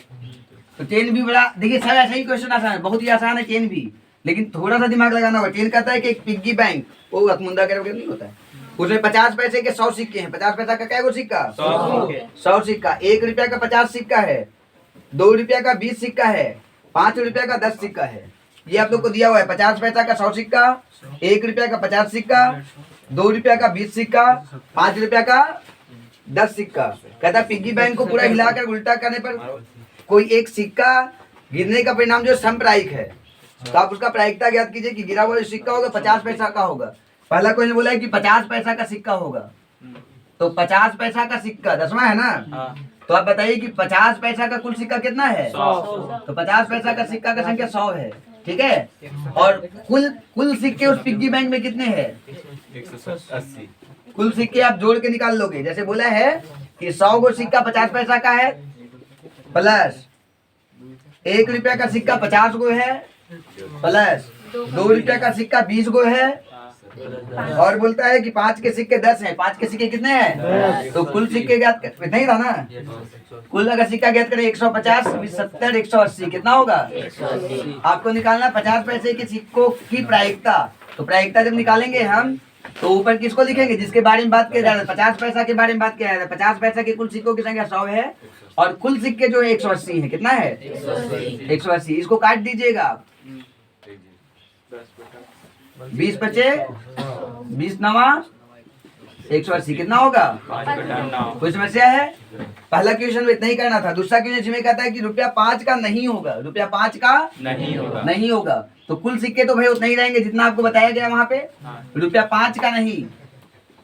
तो 10 भी बड़ा, देखिए सब ऐसा ही क्वेश्चन आसान है, बहुत ही आसान है 10 भी, लेकिन थोड़ा सा दिमाग लगाना होगा। 10 कहता है कि एक पिग्गी बैंक, वो अकमुंदा करके नहीं होता है, उसमें 50 पैसे के 100 सिक्के हैं। 50 पैसा का क्या सिक्का? 100 सिक्का। 1 रुपया का 50 सिक्का है, 2 रुपया का 20 सिक्का है, 5 रुपया का 10 सिक्का है। ये आप लोग को दिया हुआ है। 50 पैसा का 100 सिक्का, 1 रुपया का 50 सिक्का, 2 रुपया का 20 सिक्का, 5 रुपया का 10 सिक्का। कहता पिग्गी बैंक को पूरा हिलाकर उल्टा करने पर कोई एक सिक्का गिरने का परिणाम जो समप्रायिक है, तो आप उसका प्रायिकता ज्ञात कीजिए कि गिरा हुआ जो सिक्का होगा 50 पैसा का होगा। पहला क्वेश्चन बोला है कि 50 पैसा का सिक्का होगा, तो 50 पैसा का सिक्का 10वां है ना, तो आप बताइए कि 50 पैसा का कुल सिक्का कितना है? 100। तो 50 पैसा का सिक्का का संख्या 100 है। ठीक है। और कुल सिक्के उस पिग्गी बैंक में कितने हैं? 180। कुल सिक्के आप जोड़ के निकाल लोगे। जैसे बोला है कि 100 गो सिक्का 50 पैसा का है, प्लस 1 रुपया का सिक्का 50 गो है, प्लस 2 रुपया का सिक्का 20 गो है, और बोलता है कि 5 के सिक्के 10 हैं। 5 के सिक्के कितने हैं? तो कुल सिक्के ज्ञात कर, नहीं था ना, कुल अगर सिक्का ज्ञात करें 150, 70, 180 कितना होगा? आपको निकालना 50 पैसे के सिक्कों की प्रायिकता। तो प्रायिकता जब निकालेंगे हम तो ऊपर किसको लिखेंगे? जिसके बारे में बात किया जा रहा है, 50 पैसा के बारे में बात किया जा रहा है। 50 पैसा के कुल सिक्कों की संख्या 100 है और कुल सिक्के जो है 180 है। कितना है? 180। इसको काट दीजिएगा आप। 20 बचे 20 नवा 180 कितना होगा? कोई समस्या है? पहला क्वेश्चन में इतना ही करना था। दूसरा क्वेश्चन इसमें कहता है कि ₹5 का नहीं होगा। ₹5 का नहीं होगा। तो कुल सिक्के तो भाई उतना ही रहेंगे जितना आपको बताया गया वहां पे। ₹5 का नहीं,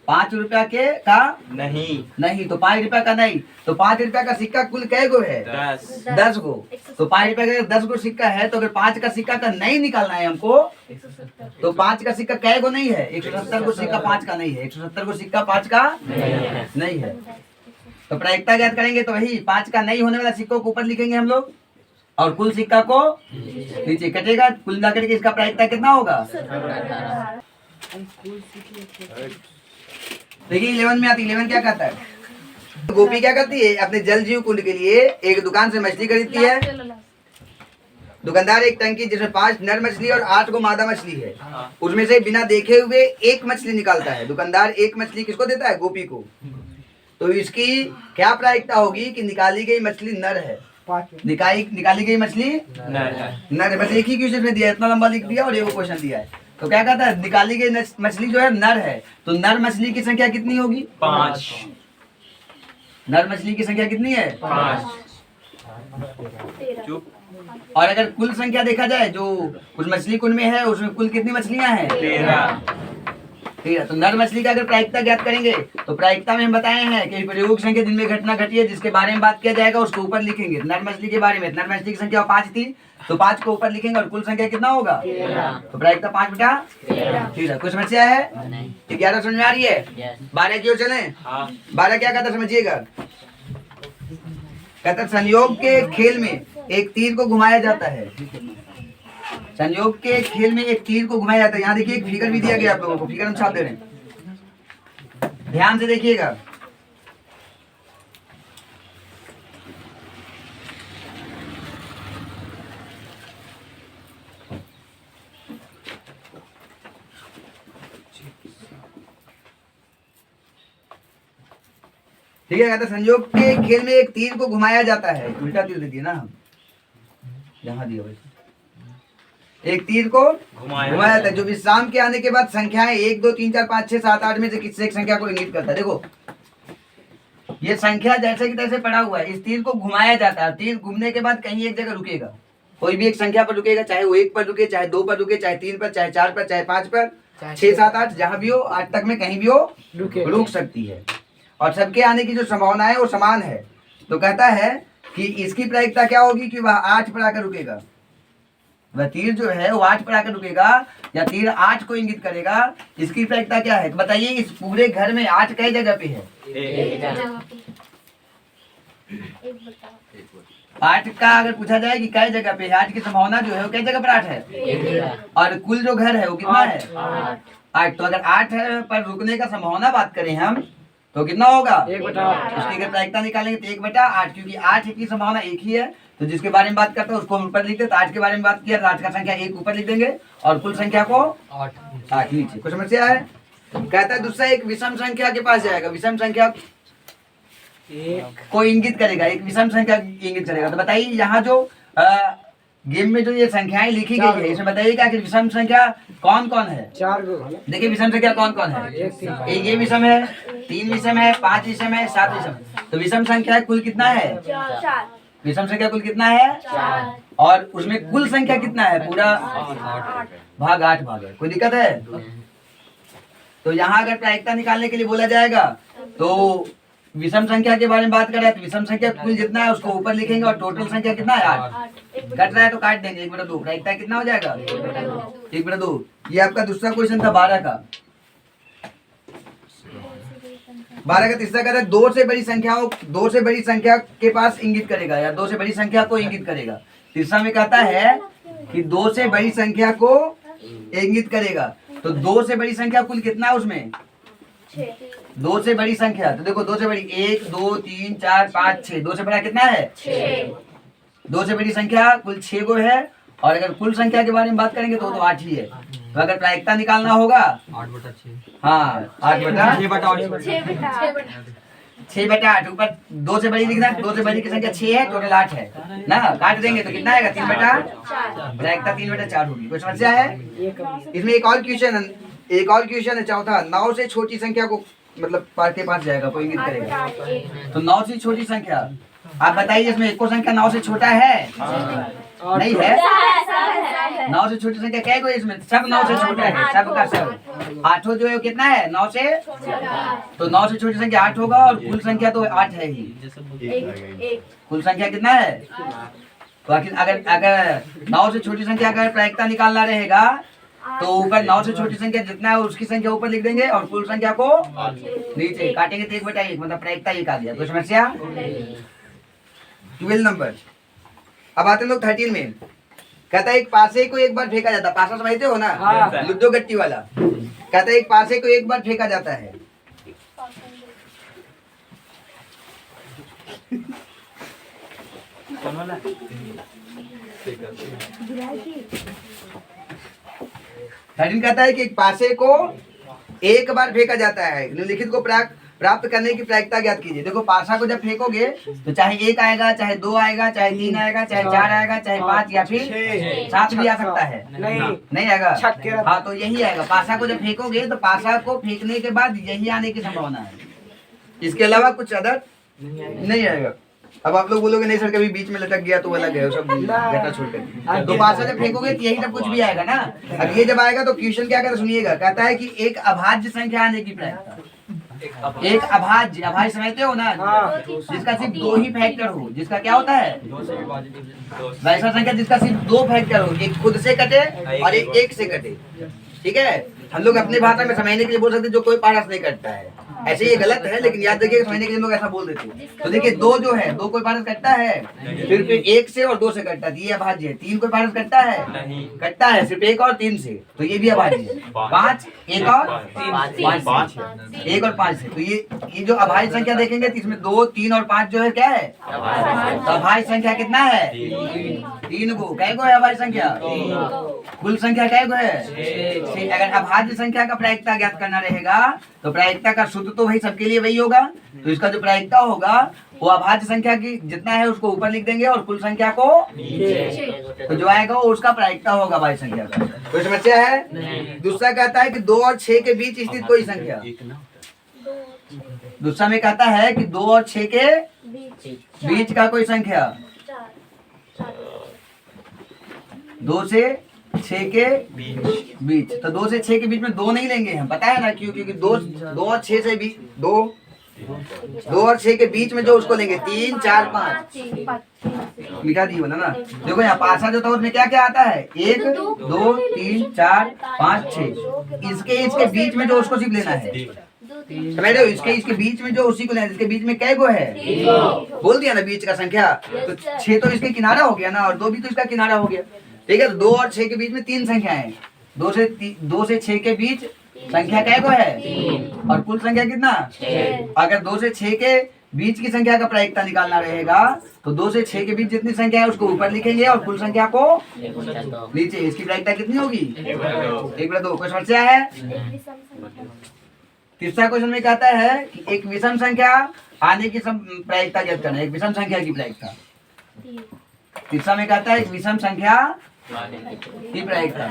5 रुपया के का नहीं, तो 5 रुपया का नहीं। तो 5 रुपया का सिक्का कुल कै गो है? 10 गो। तो 5 रुपया का 10 गो सिक्का है, तो अगर 5 का सिक्का का नहीं निकालना है हमको, तो 5 का सिक्का कै गो नहीं है? 170 गो सिक्का 5 का नहीं है। 170 गो सिक्का 5 का नहीं है। तो प्रायिकता ज्ञात करेंगे तो वही 5 का नहीं होने वाला सिक्कों को ऊपर लिखेंगे हम लोग और कुल सिक्का को नीचे कटेगा। कुल ना करके इसका प्रायिकता कितना होगा? देखिए 11 में आती। 11 क्या कहता है? गोपी क्या करती है? अपने जल जीव कुंड के लिए एक दुकान से मछली खरीदती है। दुकानदार एक टंकी जिसमें 5 नर मछली और 8 गो मादा मछली है, उसमें से बिना देखे हुए एक मछली निकालता है। दुकानदार एक मछली किसको देता है? गोपी को। तो इसकी क्या प्रायिकता होगी कि निकाली गई मछली नर है? निकाली गई मछली नर है। बस एक ही क्वेश्चन में दिया, इतना लंबा लिख दिया और ये वो क्वेश्चन दिया है। तो क्या कहता है? निकाली गई मछली जो है नर है। तो नर मछली की संख्या कितनी होगी? 5। नर मछली की संख्या कितनी है? 5। और अगर कुल संख्या देखा जाए जो उस मछली कुंड में है, उसमें कुल कितनी मछलियां हैं? 13। तो नर मछली का अगर प्रायिकता ज्ञात करेंगे तो प्रायिकता में हम बताए हैं कि प्रयोग संख्या जिनमें घटना घटी है जिसके बारे में बात किया जाएगा उसको ऊपर लिखेंगे। नर मछली के बारे में, नर मछली की संख्या 5 थी तो 5 को ऊपर लिखेंगे और कुल संख्या कितना होगा? तो प्रायिकता 5 बटा 13। कुछ समस्या है? 11 समझ में आ रही है? 12 क्यों चले? 12 क्या कहता समझिएगा। कहता संयोग के खेल में एक तीर को घुमाया जाता है। संयोग के खेल में एक तीर को घुमाया जाता है। यहाँ देखिए एक फिगर भी दिया गया आप लोगों को। फिगर हम छाप दे रहे हैं, ध्यान से देखिएगा। ठीक है। कहता संयोग के खेल में एक तीर को घुमाया जाता है। उल्टा तीर दे दिया ना हम, यहाँ दिया वैसे। एक तीर को घुमाया जाता है जो विश्राम के आने के बाद संख्याएं 1, 2, 3, 4, 5, 6, 7, 8 में से किसी एक संख्या को इंगित करता है। देखो ये संख्या जैसे कि तैसे पड़ा हुआ है। इस तीर को घुमाया जाता है। तीर घूमने के बाद कहीं एक जगह रुकेगा, कोई भी एक संख्या पर रुकेगा, चाहे वो 1 पर रुके, चाहे 2 पर रुके, चाहे 3 पर, चाहे 4 पर, चाहे 5 पर, 6, 7, 8 जहां भी हो, 8 तक में कहीं भी हो रुक सकती है और सबके आने की जो संभावना है वो समान है। तो कहता है कि इसकी प्रायिकता क्या होगी कि वह 8 पर आकर रुकेगा। वह तीर जो है वो 8 पर आकर रुकेगा या तीर 8 को इंगित करेगा। इसकी प्रायिकता क्या है? तो बताइए इस पूरे घर में 8 कई जगह पे है? 8 का अगर पूछा जाए कि कई जगह पे है, 8 की संभावना जो है वो कई जगह पर 8 है। और कुल जो घर है वो कितना है? 8। तो अगर 8 पर रुकने का संभावना बात करें हम तो कितना होगा? 1/8। उसकी अगर प्रायिकता निकालेंगे तो 1/8, क्योंकि 8 की संभावना एक ही है। तो जिसके बारे में बात करते हैं उसको हम ऊपर लिखते हैं। तो 8 के बारे में बात किया तो 8 का संख्या 1 ऊपर लिख देंगे और कुल संख्या को 8 नीचे। कुछ समस्या है? कहता है दूसरा एक विषम संख्या के पास जाएगा। विषम संख्या को इंगित करेगा, एक विषम संख्या इंगित करेगा। तो बताइए यहाँ जो गेम में जो ये संख्याएं लिखी गई है इसमें बताइएगा कि विषम संख्या कौन कौन है? 4 गो। देखिए विषम संख्या कौन कौन है? एक ये विषम है, 3 विषम है, 5 विषम है, 7 विषम। तो विषम संख्या कुल कितना है? 4। विषम संख्या कुल कितना है? 4। और उसमें कुल संख्या कितना है? पूरा भाग 8 भाग है। कोई दिक्कत है? तो यहाँ अगर प्रायिकता निकालने के लिए बोला जाएगा तो विषम संख्या के बारे में बात कर रहे हैं तो विषम संख्या कुल जितना है उसको ऊपर लिखेंगे और टोटल संख्या कितना है 8। कट रहा है तो काट देंगे 1/2। प्रायिकता कितना हो जाएगा 1/2। ये आपका दूसरा क्वेश्चन था 12 का। 12 का तीसरा कहता है 2 से बड़ी संख्या के पास इंगित करेगा या 2 से बड़ी संख्या को इंगित करेगा। तीसरा में कहता है कि 2 से बड़ी संख्या को इंगित करेगा। तो 2 से बड़ी संख्या कुल कितना है उसमें 2 से बड़ी संख्या। तो देखो 2 से बड़ी 1 2 3 4 5 6। 2 से बड़ा कितना है 2 से बड़ी संख्या कुल 6 गो है। और अगर कुल संख्या के बारे में बात करेंगे तो 8 ही है। तो अगर प्रायिकता निकालना होगा 8/6। हाँ 6/8 ऊपर 2 से बड़ी लिखना। 2 से बड़ी की संख्या 6 है, टोटल 8 है ना। काट देंगे तो कितना आएगा 3/4। प्रायिकता 3/4 होगी। कोई समस्या है इसमें? एक और क्वेश्चन है चौथा। 9 से छोटी संख्या को मतलब के पास जाएगा कोई इंगित करेगा। तो 9 से छोटी संख्या आप बताइए इसमें एक को संख्या 9 से छोटा है नहीं है? 9 से छोटी संख्या क्या है इसमें? सब 9 से छोटा है, सब का सब। 8 जो है कितना है 9 से, तो 9 से छोटी संख्या 8 होगा और कुल संख्या तो 8 है ही। कुल संख्या कितना है? तो अगर 9 से छोटी संख्या अगर प्रायिकता निकालना रहेगा तो ऊपर 9 से छोटी संख्या जितना है उसकी संख्या ऊपर लिख देंगे और कुल संख्या को नीचे काटेंगे तो 1/1 मतलब प्रायिकता 1 आ गया। कोई समस्या? 12 नंबर। अब आते लोग 13 में। कहता है एक पासे को एक बार फेंका जाता है। पासा समझते हो ना? लुड्डो गट्टी वाला। कहता है एक पासे को एक बार फेंका जाता है। थर्टीन कहता है कि एक पासे को एक बार फेंका जाता है। निम्नलिखित को प्राप्त करने की प्रायिकता ज्ञात कीजिए। देखो पासा को जब फेंकोगे तो चाहे 1 आएगा, चाहे 2 आएगा, चाहे 3 आएगा, चाहे 4 आएगा, चाहे 5 या फिर 7 भी आ सकता है। नहीं आएगा? हाँ तो यही आएगा। पासा को जब फेंकोगे तो पासा को फेंकने के बाद यही आने की संभावना है। इसके अलावा कुछ अदर नहीं आएगा। अब आप लोग बोलोगे नहीं सर कभी बीच में लटक गया तो अलग है, सब घटा छोड़कर। तो पासा जब फेंकोगे तो यही सब कुछ भी आएगा ना। अब ये जब आएगा तो क्वेश्चन क्या कहता है सुनिएगा। कहता है कि एक अभाज्य संख्या आने की प्रायिकता। एक अभाज्य समझते हो ना? जिसका सिर्फ 2 ही फैक्टर हो। जिसका क्या होता है? वैसा संख्या जिसका सिर्फ 2 फैक्टर हो। एक खुद से कटे और एक से कटे। ठीक है? हम लोग अपनी भाषा में समझने के लिए बोल सकते जो कोई पारस नहीं करता है। ऐसे ये गलत है लेकिन याद रखिए समझने के लिए लोग ऐसा बोल देते हैं। तो देखिए 2 जो है 2 कोई पारस करता है, फिर 1 से और 2 से करता है, ये अभाज्य है। 3 कोई पारस करता है करता है सिर्फ 1 और 3 से, तो ये भी अभाज्य है। 5 1 और 5 1 और 5 से, तो ये जो अभाज्य संख्या देखेंगे तो इसमें 2 3 और 5 जो है क्या है? तो अभाज्य संख्या कितना है? 3 गो। कै गो है अभाज्य संख्या? कुल संख्या कै गो है? अगर अभाज्य संख्या का प्रायिकता ज्ञात करना रहेगा तो प्रायिकता का सूत्र तो भाई सबके लिए वही होगा। तो इसका जो प्रायिकता होगा वो अभाज्य संख्या की जितना है उसको ऊपर लिख देंगे और कुल संख्या को तो जो आएगा वो उसका प्रायिकता होगा अभाज्य संख्या का। कोई समस्या है? दूसरा कहता है कि 2 और 6 के बीच स्थित कोई संख्या। दूसरा में कहता है कि 2 और 6 के बीच का कोई संख्या। 2 से 6 के बीच। तो 2 से 6 के बीच में 2 नहीं लेंगे हम, पता है ना क्यों? क्योंकि 2 और 6 से बीच 2 और 6 के बीच में जो उसको लेंगे 3 4 5 मिटा दी बना ना। देखो यहाँ पासा जो था उसमें क्या क्या आता है? 1 2 3 4 5 6। इसके बीच में जो उसको सिर्फ लेना है। समझ रहे हो? इसके बीच में जो उसी को लेना है। इसके बीच में कै गो है? बोल दिया ना बीच का संख्या। तो 6 तो इसके किनारा हो गया ना और 2 भी तो इसका किनारा हो गया। ठीक है? तो 2 और 6 के बीच में 3 संख्याएं हैं। 2 से 6 के बीच संख्या कै गो है? और कुल संख्या कितना? अगर 2 से 6 के बीच की संख्या का प्रायिकता निकालना रहेगा तो 2 से 6 के बीच जितनी संख्या है उसको ऊपर लिखेंगे और कुल संख्या को नीचे। इसकी प्रायिकता कितनी होगी? 1/2। कोई समस्या है? तीसरा क्वेश्चन में कहता है कि एक विषम संख्या आने की प्रायिकता ज्ञात करना है। एक विषम संख्या की प्रायिकता। तीसरा में कहता है एक विषम संख्या की प्रायिकता।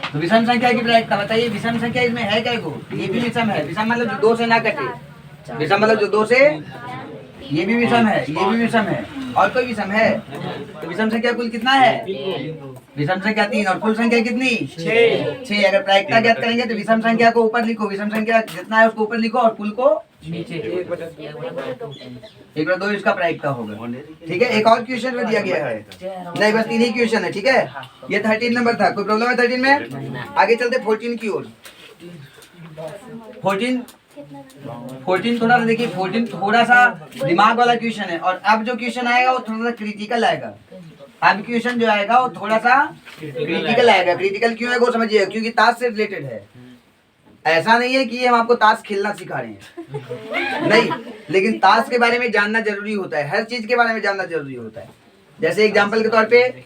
तो विषम संख्या की प्रायिकता बताइए। विषम संख्या इसमें है क्या गो? ये भी विषम है। विषम मतलब जो 2 से ना कटे। विषम मतलब जो 2 से, ये भी विषम है, ये भी विषम है और कोई विषम है। तो विषम संख्या कुल कितना है? विषम संख्या 3 और कुल संख्या कितनी 6। अगर प्रायिकता ज्ञात करेंगे तो विषम संख्या को ऊपर लिखो, विषम संख्या जितना है उसको ऊपर लिखो और कुल को नीचे। 1/2 इसका प्रायिकता होगा। ठीक है, एक और क्वेश्चन में दिया गया है, नहीं बस 3 ही क्वेश्चन है। ठीक है, ये 13 नंबर था, कोई प्रॉब्लम है 13 में? आगे चलते 14 की ओर। 14 थोड़ा सा देखिए, 14 थोड़ा सा दिमाग वाला क्वेश्चन है और अब जो क्वेश्चन आएगा वो थोड़ा सा क्रिटिकल आएगा। अब क्वेश्चन जो आएगा वो थोड़ा सा क्रिटिकल आएगा। क्रिटिकल क्यों है वो समझिए, क्योंकि ताश से रिलेटेड है। ऐसा नहीं है कि ये हम आपको ताश खेलना सिखा रहे हैं, नहीं, लेकिन ताश के बारे में जानना जरूरी होता है, हर चीज के बारे में जानना जरूरी होता है। जैसे एग्जाम्पल के तौर पे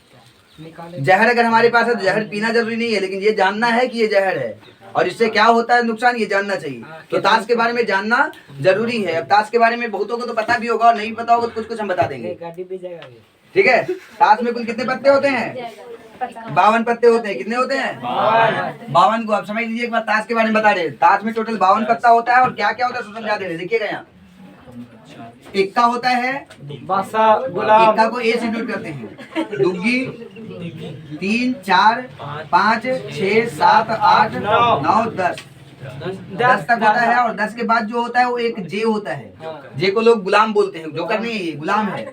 जहर अगर हमारे पास है तो जहर पीना जरूरी नहीं है, लेकिन ये जानना है कि ये जहर है और इससे क्या होता है नुकसान, ये जानना चाहिए। तो ताश के बारे में जानना जरूरी है। अब ताश के बारे में बहुतों को तो पता भी होगा और नहीं पता होगा तो कुछ कुछ हम बता देंगे। ठीक है, ताश में कुल कितने पत्ते होते हैं? 52 पत्ते होते हैं। कितने होते हैं? 52 को। आप समझ लीजिए, एक बार ताश के बारे में बता रहे, ताश में टोटल 52 पत्ता होता है और क्या क्या होता है समझा दे रहे। देखिएगा यहाँ इक्का होता है, इक्का को ए से नोट करते हैं, दुग्गी 3 4 5 6 7 8 9 10 तक होता है। और 10 के बाद जो होता है वो एक जे होता है, जे को लोग गुलाम बोलते हैं, जोकर नहीं है, गुलाम है,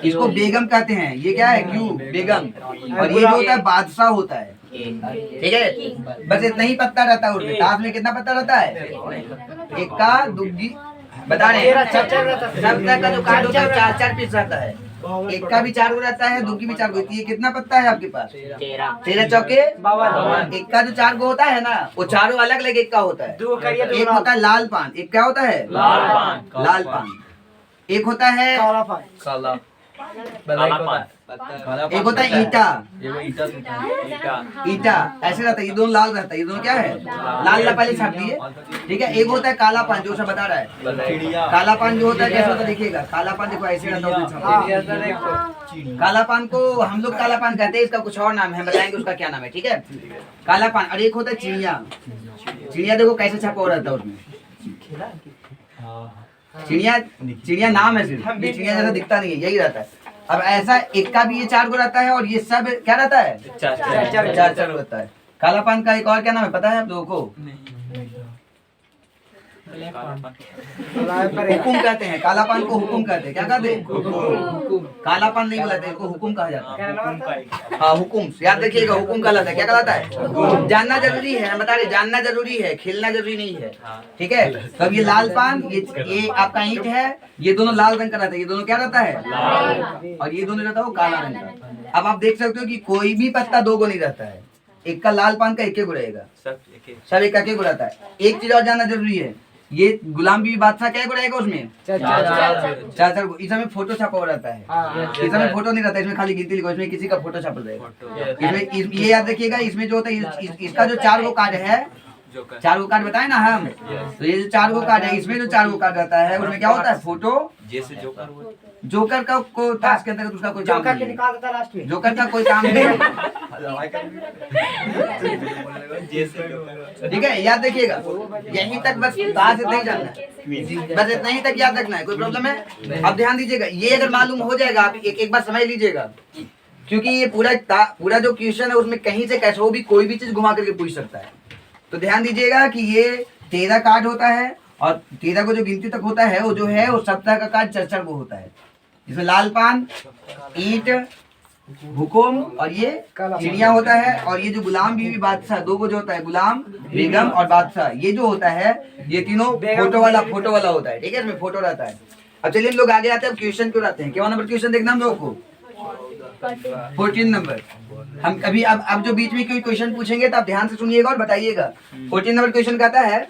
इसको बेगम कहते हैं। ये क्या है? क्यू, बेगम। और ये जो होता है बादशाह होता है। ठीक है, बस इतना ही पत्ता रहता है उसमें। ताश में कितना पत्ता रहता है? इक्का दुग्गी बता रहे हैं, सब तरह का जो कार्ड होता है 4 पीस रहता है। इक्का भी 4 को रहता है, दुग्गी भी 4 को। ये कितना पत्ता है आपके पास? 13 चौके 52। इक्का जो 4 को होता है ना, वो चारों अलग अलग इक्का होता है। एक होता है लाल पान, एक क्या होता है? लाल पान। एक होता है काला एक होता है ईटा, ईटा ईटा ऐसे रहता है। ये दोनों लाल रहता है, ये दोनों क्या है? लाल पहले छाप दिए। ठीक है, एक होता है काला पान, जो सब बता रहा है। काला पान जो होता है कैसा होता है देखिएगा, काला पान देखो ऐसे रहता है। काला पान को हम लोग काला पान कहते हैं, इसका कुछ और नाम है, बताएंगे उसका क्या नाम है। ठीक है, काला पान। और एक होता है चिड़िया। चिड़िया देखो कैसे छपा हो रहता है उसमें। चिड़िया नाम है सिर्फ, चिड़िया जैसा दिखता नहीं है, यही रहता है। अब ऐसा इक्का भी ये 4 को रहता है और ये सब क्या रहता है? 4 रहता है। काला पान का एक और क्या नाम है पता है आप लोगों को? हुकुम कहते हैं। काला पान को हुकुम कहते हैं। क्या कहते हैं? हुकुम। काला पान नहीं बुलाते, इसको हुकुम कहा जाता है। हाँ, हुकुम याद रखिएगा, हुकुम कहलाता है। क्या कहलाता है? जानना जरूरी है, हम बता रहे जानना जरूरी है, खेलना जरूरी नहीं है। ठीक है, तो अब ये लाल पान, ये आपका ईंट है, ये दोनों लाल रंग का रहता है, ये दोनों क्या रहता है? और ये दोनों रहता है वो काला रंग का। अब आप देख सकते हो कि कोई भी पत्ता 2 को नहीं रहता है। एक का लाल पान का 1 को रहेगा, सब 1 को रहता है। एक चीज और जानना जरूरी है, ये गुलाम बीबी बादशाह क्या को रहेगा उसमें? 4 को। इसमें फोटो छपा हुआ रहता है, इसमें फोटो नहीं रहता, इसमें खाली गिनती लिखो, इसमें किसी का फोटो छपा रहेगा। इसमें ये याद रखिएगा, इसमें जो होता है इसका जो 4 कार्ड है, 4 कार्ड बताए ना हम, तो ये जो 4 कार्ड है, इसमें जो 4 कार्ड रहता है उसमें क्या होता है? फोटो। जैसे जोकर का को ताश के अंतर्गत उसका कोई काम नहीं है, जोकर का कोई काम नहीं है। ठीक है, याद रखिएगा, यहीं तक बस ताश इतना ही जानना है, बस इतना ही तक याद रखना है। कोई प्रॉब्लम है? अब ध्यान दीजिएगा, ये अगर मालूम हो जाएगा आप एक बार समझ लीजिएगा, क्योंकि ये पूरा जो क्वेश्चन है उसमें कहीं से कैसे भी कोई भी चीज घुमा करके पूछ सकता है। तो ध्यान दीजिएगा कि ये 13 कार्ड होता है और 13 को जो गिनती तक होता है वो जो है वो सप्ताह का कार्ड 4 को होता है, जिसमें लाल पान, ईंट, हुकुम और ये चिड़िया होता है। और ये जो गुलाम बीवी बादशाह 2 को जो होता है, गुलाम, बेगम और बादशाह, ये जो होता है ये तीनों फोटो वाला होता है। ठीक है, इसमें फोटो रहता है। अब चलिए हम लोग आगे आते हैं, क्वेश्चन क्यों आते हैं। क्या नंबर क्वेश्चन देखना हम लोग को? 14 नंबर। हम कभी अब जो बीच में कोई क्वेश्चन पूछेंगे तो आप ध्यान से सुनिएगा और बताइएगा। 14 नंबर क्वेश्चन कहता है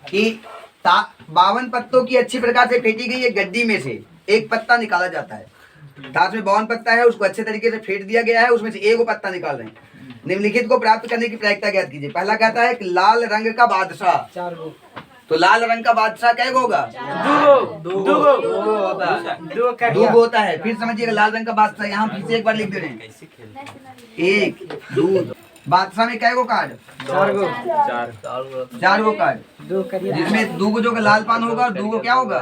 कि 52 पत्तों की अच्छी प्रकार से फेंटी गई एक गड्डी में से एक पत्ता निकाला जाता है। ताश में 52 पत्ता है, उसको अच्छे तरीके से फेंट दिया गया है, उसमें से 1 पत्ता निकाल रहे हैं। निम्नलिखित को प्राप्त करने की प्रायिकता ज्ञात कीजिए। पहला कहता है कि लाल रंग का बादशाह, तो लाल रंग का बादशाह क्या होगा? 2 होता है। फिर समझिएगा, लाल रंग का बादशाह यहाँ फिर से एक बार लिख दे रहे हैं, 1 2 बादशाह में कै गो कार्ड? 4 4 गो कार्ड, जिसमें 2 गो जो लाल पान होगा और 2 गो क्या होगा?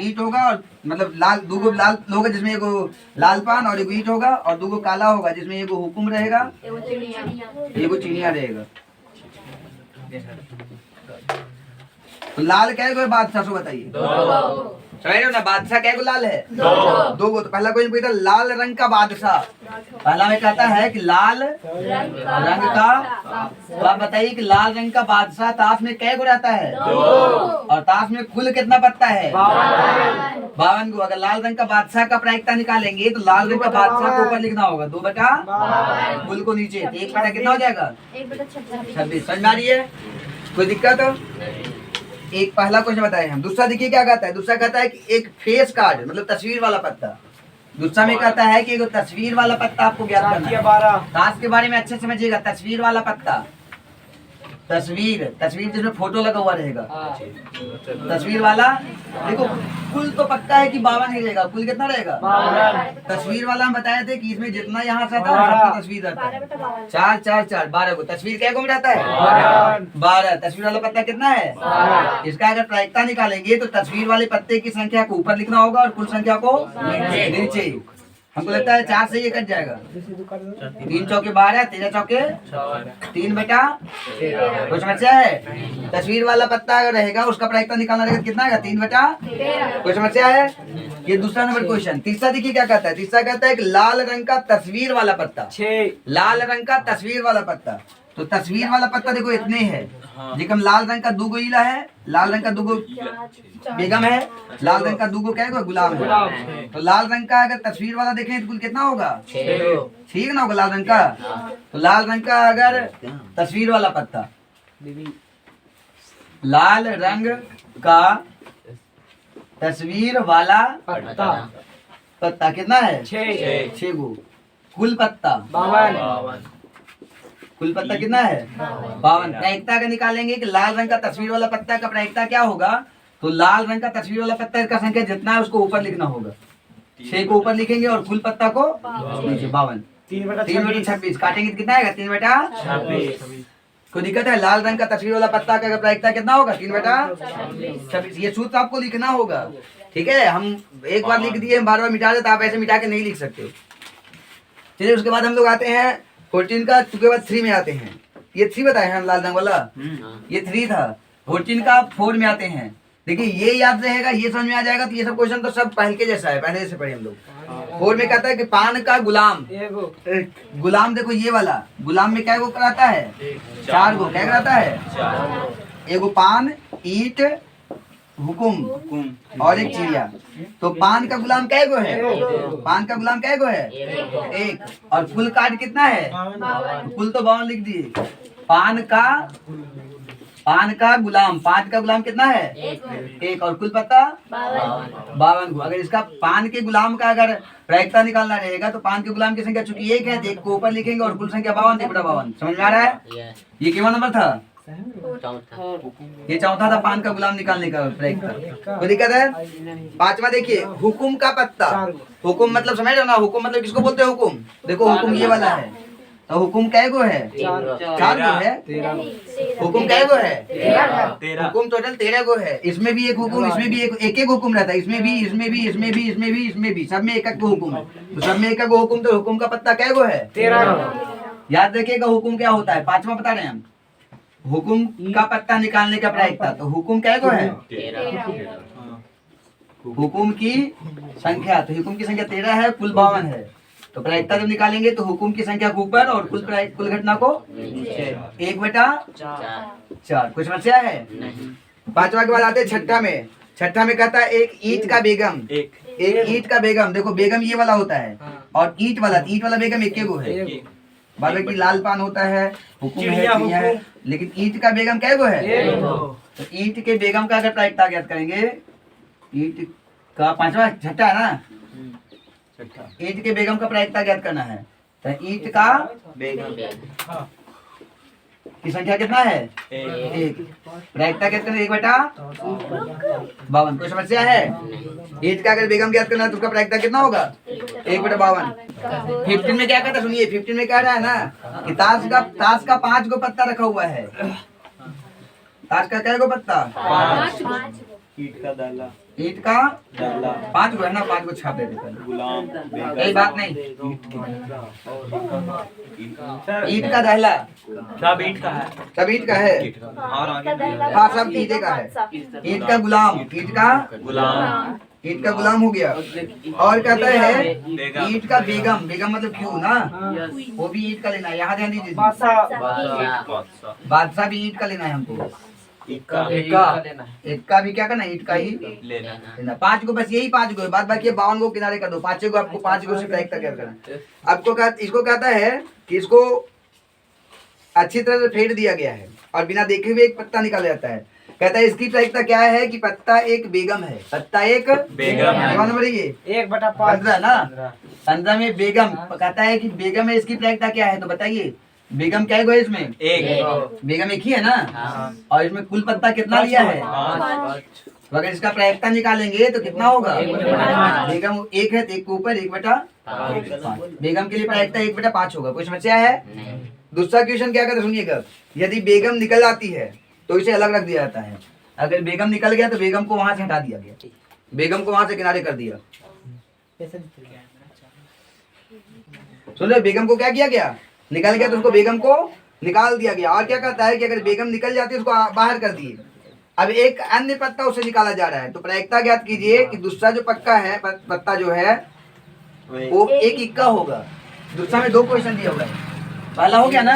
ईट होगा। और मतलब लाल 2 गो लाल होगा जिसमें एगो लाल पान और एगो ईट होगा, और 2 गो काला होगा जिसमें एगो हुकुम रहेगा, एगो चिड़िया रहेगा। तो लाल क्या है बादशाह? सो बताइए, समझ रहे हो ना? बादशाह क्या को लाल है? 2 गो। तो पहला क्वेश्चन पूछा लाल रंग का बादशाह। पहला में कहता है कि लाल रंग का, तो आप बताइए कि लाल रंग का बादशाह ताश में कै गो रहता है? 2। और ताश में कुल कितना पत्ता है? 52 गो। अगर लाल रंग का बादशाह का प्रायिकता निकालेंगे तो लाल रंग का बादशाह को ऊपर लिखना होगा 2 बटा कुल को नीचे, 1 बटा कितना हो जाएगा? 26। समझ में आ रही है? कोई दिक्कत हो? एक पहला क्वेश्चन बताए हम। दूसरा देखिए क्या कहता है। दूसरा कहता है कि एक फेस कार्ड मतलब तस्वीर वाला पत्ता। दूसरा में कहता है कि एक तस्वीर वाला पत्ता आपको ज्ञात करना है। ताश के बारे में अच्छे से समझिएगा। तस्वीर वाला पत्ता, तस्वीर जिसमें फोटो लगा हुआ रहेगा, तस्वीर वाला। देखो कुल तो पक्का है कि 52 ही रहेगा। कुल कितना रहेगा? तस्वीर वाला हम बताए थे कि इसमें जितना यहाँ से आता है सबका तस्वीर रहता है। 4 4 4 12 को। तस्वीर क्या में रहता है? 12। तस्वीर वाला पत्ता कितना है? इसका अगर प्रायिकता निकालेंगे तो तस्वीर वाले पत्ते की संख्या को ऊपर लिखना होगा और कुल संख्या को नीचे। हमको लगता है 4 से ये कट जाएगा। 3 चौके 12, 13 चौके 3 बटा। कोई समस्या है? तस्वीर वाला पत्ता अगर रहेगा उसका प्रायिकता निकालना रहेगा कितना आएगा? 3 बटा। कोई समस्या है? ये दूसरा नंबर क्वेश्चन। तीसरा देखिए क्या कहता है। तीसरा कहता है कि लाल रंग का तस्वीर वाला पत्ता। लाल रंग का तस्वीर वाला पत्ता। तो तस्वीर वाला पत्ता देखो इतने है। जिकम लाल रंग का 2 गो इला है, लाल रंग का 2 गो बेगम है, लाल रंग का 2 गो क्या है? गुलाम है। तो लाल रंग का अगर तस्वीर वाला देखें तो कुल कितना होगा? 6 ना होगा लाल रंग का। तो लाल रंग का अगर तस्वीर वाला पत्ता, लाल रंग का तस्वीर वाला पत्ता कितना है? 6 गो। कुल पत्ता 52। कुल पत्ता कितना है? 52। प्रायिकता का निकालेंगे कि लाल रंग का तस्वीर वाला पत्ता का प्रायिकता क्या होगा? तो लाल रंग का तस्वीर वाला पत्ता का संख्या जितना है उसको ऊपर लिखना होगा। 6 को ऊपर लिखेंगे और कुल पत्ता को नीचे। 52। 3 बटा 26 काटेंगे तो कितना आएगा? 3 बटा 26। कोई दिक्कत है? लाल रंग का तस्वीर वाला पत्ता का प्रायिकता कितना होगा? 3 बटा 26। ये सूत्र आपको लिखना होगा। ठीक है, हम एक बार लिख दिए, बार बार मिटा देते, आप ऐसे मिटा के नहीं लिख सकते। चलिए उसके बाद हम लोग आते हैं 14 का, उसके बाद 3 में आते हैं। ये 3 बताए हैं लाल रंग वाला, ये 3 था। 14 का 4 में आते हैं। देखिए ये याद रहेगा, ये समझ में आ जाएगा। तो ये सब क्वेश्चन तो सब पहले के जैसा है, पहले जैसे पढ़े हम लोग। 4 में कहता है कि पान का गुलाम। गुलाम देखो ये वाला गुलाम में क्या गो कराता है? 4 गो। क्या कराता है? एगो पान, ईट, हुकुम और एक चिड़िया। तो पान का गुलाम कै गो है? पान का गुलाम कै गो है? 1। और कुल कार्ड कितना है? कुल तो 52 लिख दिए। पान का गुलाम, 5 का गुलाम कितना है? 1। और कुल पत्ता 52 को। अगर इसका पान के गुलाम का अगर प्रायिकता निकालना रहेगा तो पान के गुलाम की संख्या चूंकि 1 है तो 1 को ऊपर लिखेंगे और कुल संख्या 52, 1 बटा 52। समझ में आ रहा है? ये कितना नंबर था? ये चौथा था पान का गुलाम निकालने का प्रायिकता। कोई दिक्कत है? 5वां देखिए हुकुम का पत्ता। हुकुम मतलब समझ रहे हो ना? हुकुम मतलब किसको बोलते हैं? हुकुम। देखो हुकुम ये वाला है। तो हुकुम कै गो है? 4 गो है। हुकुम कै गो है? 13। हुकुम टोटल 13 गो है। इसमें भी एक हुकुम, इसमें भी एक हुकुम रहता है। इसमें भी, इसमें भी, इसमें भी, इसमें भी, इसमें भी, सब में एक गो हुकुम है। तो सब में एक गो हुकुम। तो हुकुम का पत्ता कै गो है? 13। याद रखिएगा हुकुम क्या होता है। 5वां बता रहे हैं हम, हुकुम का पत्ता निकालने का प्रायिकता। तो हुकुम क्या गो है? 13। हुकुम की संख्या, तो हुकुम की संख्या 13 है, कुल 52 है। तो प्रायिकता जब निकालेंगे तो हुकुम की संख्या को ऊपर और कुल घटना को 1 बटा 4। कुछ समस्या है? 5वां के बाद आते हैं 6ठा में। 6ठा में कहता है एक ईट का बेगम। एक ईट का बेगम। देखो बेगम ये वाला होता है और ईट वाला बेगम एक गो है। बाद की लाल पान होता है, हुकुम है, चिड़िया है, लेकिन ईट का बेगम क्या गो है? तो ईट के बेगम का अगर प्रायिकता ज्ञात करेंगे, ईट का 5वां 6ठा है ना? ईट के बेगम का प्रायिकता ज्ञात करना है। तो ईट का बेगम, की संख्या कितना है? एक। प्रायिकता ज्ञात करना 1/52। कोई समस्या है? 8 का अगर बेगम ज्ञात करना है तो उसका प्रायिकता कितना होगा? 1/52। 15 में क्या कहता है सुनिए, 15 में कह रहा है ना कि ताश का 5 गो पत्ता रखा हुआ है। ताश का क्या गो पत्ता? 5। ईट का डाला, ईट का डाला, 5 गो है ना, 5 गो छाप देते हैं। गुलाम, यही बात नहीं, ईट का दहला सब ईट का है। सब ईट का है। और आगे हाँ सब ईटे का है। ईट का गुलाम, ईट का गुलाम, ईट का गुलाम हो गया। और कहता है बेगम। ईट का बेगम, बेगम मतलब क्यों ना, वो भी ईट का लेना है। यहाँ ध्यान दीजिए, बादशाह भी ईट का लेना है हमको। ईट का ईट का भी क्या करना है, ईट का ही लेना। 5 गो, बस यही 5 गो है। बाद बाकी 52 गो किनारे कर दो। 5 गो आपको 5 गो से प्रायिकता क्या करना है। आपको इसको कहता है कि इसको अच्छी तरह से फेंट दिया गया है और बिना देखे हुए एक पत्ता निकाला जाता है। कहता है इसकी प्रायिकता क्या है कि पत्ता एक बेगम है। पत्ता एक बेगम है। कितना नंबर है ये? 1/15 ना। 15 में बेगम कहता है कि बेगम है, इसकी प्रायिकता क्या है तो बताइए। बेगम क्या है इसमें? एक। बेगम एक ही है ना। और इसमें कुल पत्ता कितना लिया है? 5। तो अगर इसका प्रायिकता निकालेंगे तो कितना होगा? बेगम एक है तो एक के ऊपर 1/5। बेगम के लिए प्रायिकता 1/5 होगा। कोई समस्या है? दूसरा क्वेश्चन क्या कहते सुनिएगा। यदि बेगम निकल आती है तो इसे अलग रख दिया जाता है। अगर बेगम निकल गया तो बेगम को वहां से हटा दिया गया, बेगम को वहां से किनारे कर दिया। सुनो, बेगम को क्या किया गया? निकल गया तो उसको बेगम को निकाल दिया गया। और क्या कहता है कि अगर बेगम निकल जाती है उसको बाहर कर दिए। अब एक अन्य पत्ता उसे निकाला जा रहा है तो प्रायिकता ज्ञात कीजिए कि दूसरा जो पक्का है पत्ता जो है वो एक इक्का होगा। दूसरा में 2 क्वेश्चन दिया हुआ है। पहला हो गया ना,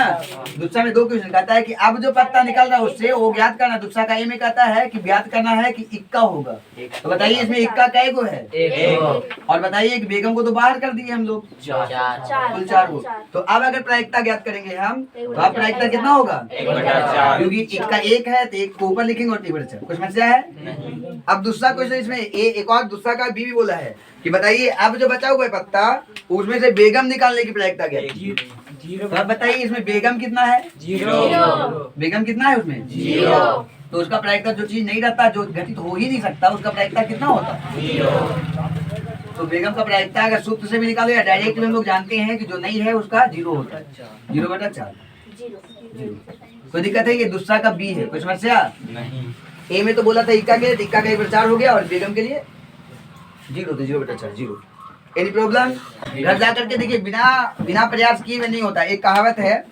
दूसरा में 2 क्वेश्चन कहता है कि अब जो पत्ता निकल रहा है उससे वो ज्ञात करना। दूसरा का ए में कहता है कि ज्ञात करना है कि इक्का होगा। तो बताइए इसमें इक्का कै गो है? और बताइए कि बेगम को तो बाहर कर दिए हम लोग, कुल 4 गो। तो अब अगर प्रायिकता ज्ञात करेंगे हम तो अब प्रायिकता कितना होगा? 1/4। क्योंकि इक्का 1 है तो 1 को ऊपर लिखेंगे और 1/4। कुछ समस्या है? अब दूसरा क्वेश्चन इसमें एक और दूसरा का बी भी बोला है कि बताइए अब जो बचा हुआ है पत्ता उसमें से बेगम निकालने की प्रायिकता क्या है? तो अब बताइए इसमें बेगम कितना है? 0। बेगम कितना है उसमें? 0। तो उसका प्रायिकता जो चीज नहीं रहता, जो घटित हो ही नहीं सकता, उसका प्रायिकता कितना होता है? 0। तो बेगम का प्रायिकता अगर सूत्र से भी निकालो या डायरेक्ट हम लोग जानते हैं कि जो नहीं है उसका 0 होता है। 0/4। कोई दिक्कत है? ये दूसरा का बी है। कोई समस्या नहीं। ए में तो बोला था इक्का के 1/4 हो गया और बेगम के लिए 0 तो 0/4 0। Any problem? घर जा करके देखिए, बिना प्रयास किए हुए नहीं होता। एक कहावत है,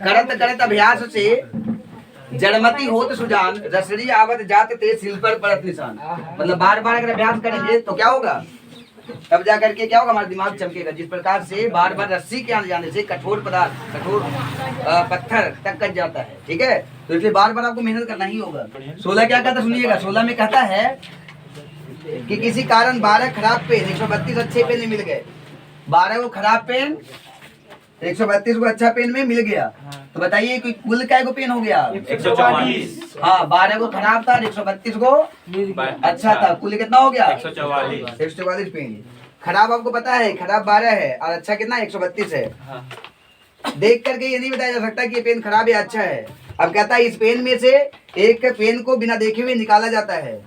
करत करत अभ्यास से जड़मती होत सुजान, रसड़ी आवत जात ते सिल पर पड़त निशान। मतलब बार बार अगर अभ्यास करेंगे तो क्या होगा? तब जा करके क्या होगा? हमारा दिमाग चमकेगा। जिस प्रकार से बार बार रस्सी के आने जाने से कठोर पदार्थ, कठोर पत्थर तक कट जाता है, ठीक है? तो इसलिए बार बार आपको मेहनत करना ही होगा। 16 क्या कहता सुनिएगा। 16 में कहता है कि किसी कारण 12 खराब पेन, 132 अच्छे पेन मिल गए। 12 को खराब पेन 132 को अच्छा पेन में मिल गया। तो बताइए कि कुल क्या को पेन हो गया? 144। हाँ, 12 को खराब था, 132 को अच्छा था, कुल कितना हो गया? 144 पेन। खराब आपको पता है, खराब 12 है और अच्छा कितना? 132 है। देख करके ये नहीं बताया जा सकता कि ये पेन खराब या अच्छा है। अब कहता है इस पेन में से एक पेन को बिना देखे हुए निकाला जाता है।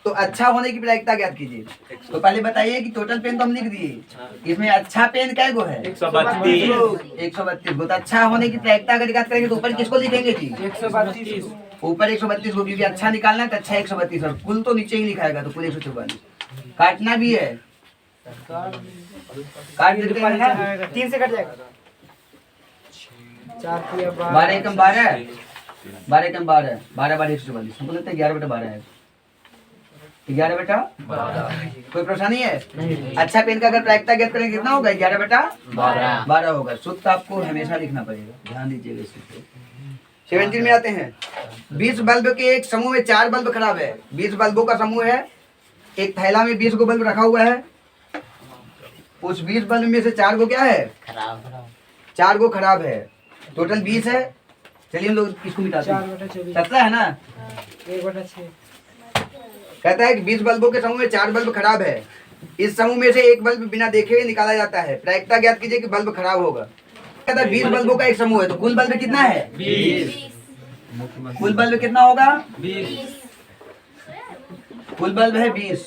तो अच्छा होने की प्रायिकता ज्ञात कीजिए। तो पहले बताइए कि टोटल पेन तो हम लिख दिए, इसमें अच्छा पेन कै गो है? 132 गो। तो अच्छा होने की प्रायिकता अगर ज्ञात करेंगे तो ऊपर किसको लिखेंगे जी? 132। ऊपर 132 को, क्योंकि अच्छा निकालना है तो अच्छा 132 और कुल तो नीचे ही लिखाएगा तो कुल 144। काटना भी है, काट देते हैं ना, 3 से कट जाएगा। 12 एकम 12, 12 एकम 12, 12 144। हमको लगता है 11/12 है। 11/12। कोई परेशानी है? अच्छा पेन का अगर प्रायिकता ज्ञात करेंगे कितना होगा? 11/12 होगा। सूत्र आपको हमेशा लिखना पड़ेगा, ध्यान दीजिएगा इस सूत्र को। 17 में आते हैं। 20 बल्ब के एक समूह में 4 बल्ब खराब है। 20 बल्बों का समूह है, एक थैला में 20 को बल्ब रखा हुआ है। उस 20 बल्ब में से 4 को क्या है? 4 को खराब है। टोटल 20 है। चलिए हम लोग इसको मिटाते हैं। 17 है ना? 1/6। कहता है कि 20 बल्बों के समूह में 4 बल्ब खराब है। इस समूह में से एक बल्ब बिना देखे हुए निकाला जाता है। प्रायिकता ज्ञात कीजिए कि बल्ब खराब होगा। 20 बल्बों का एक समूह है, तो कुल बल्ब कितना है? 20। कुल बल्ब कितना होगा? 20। कुल बल्ब है 20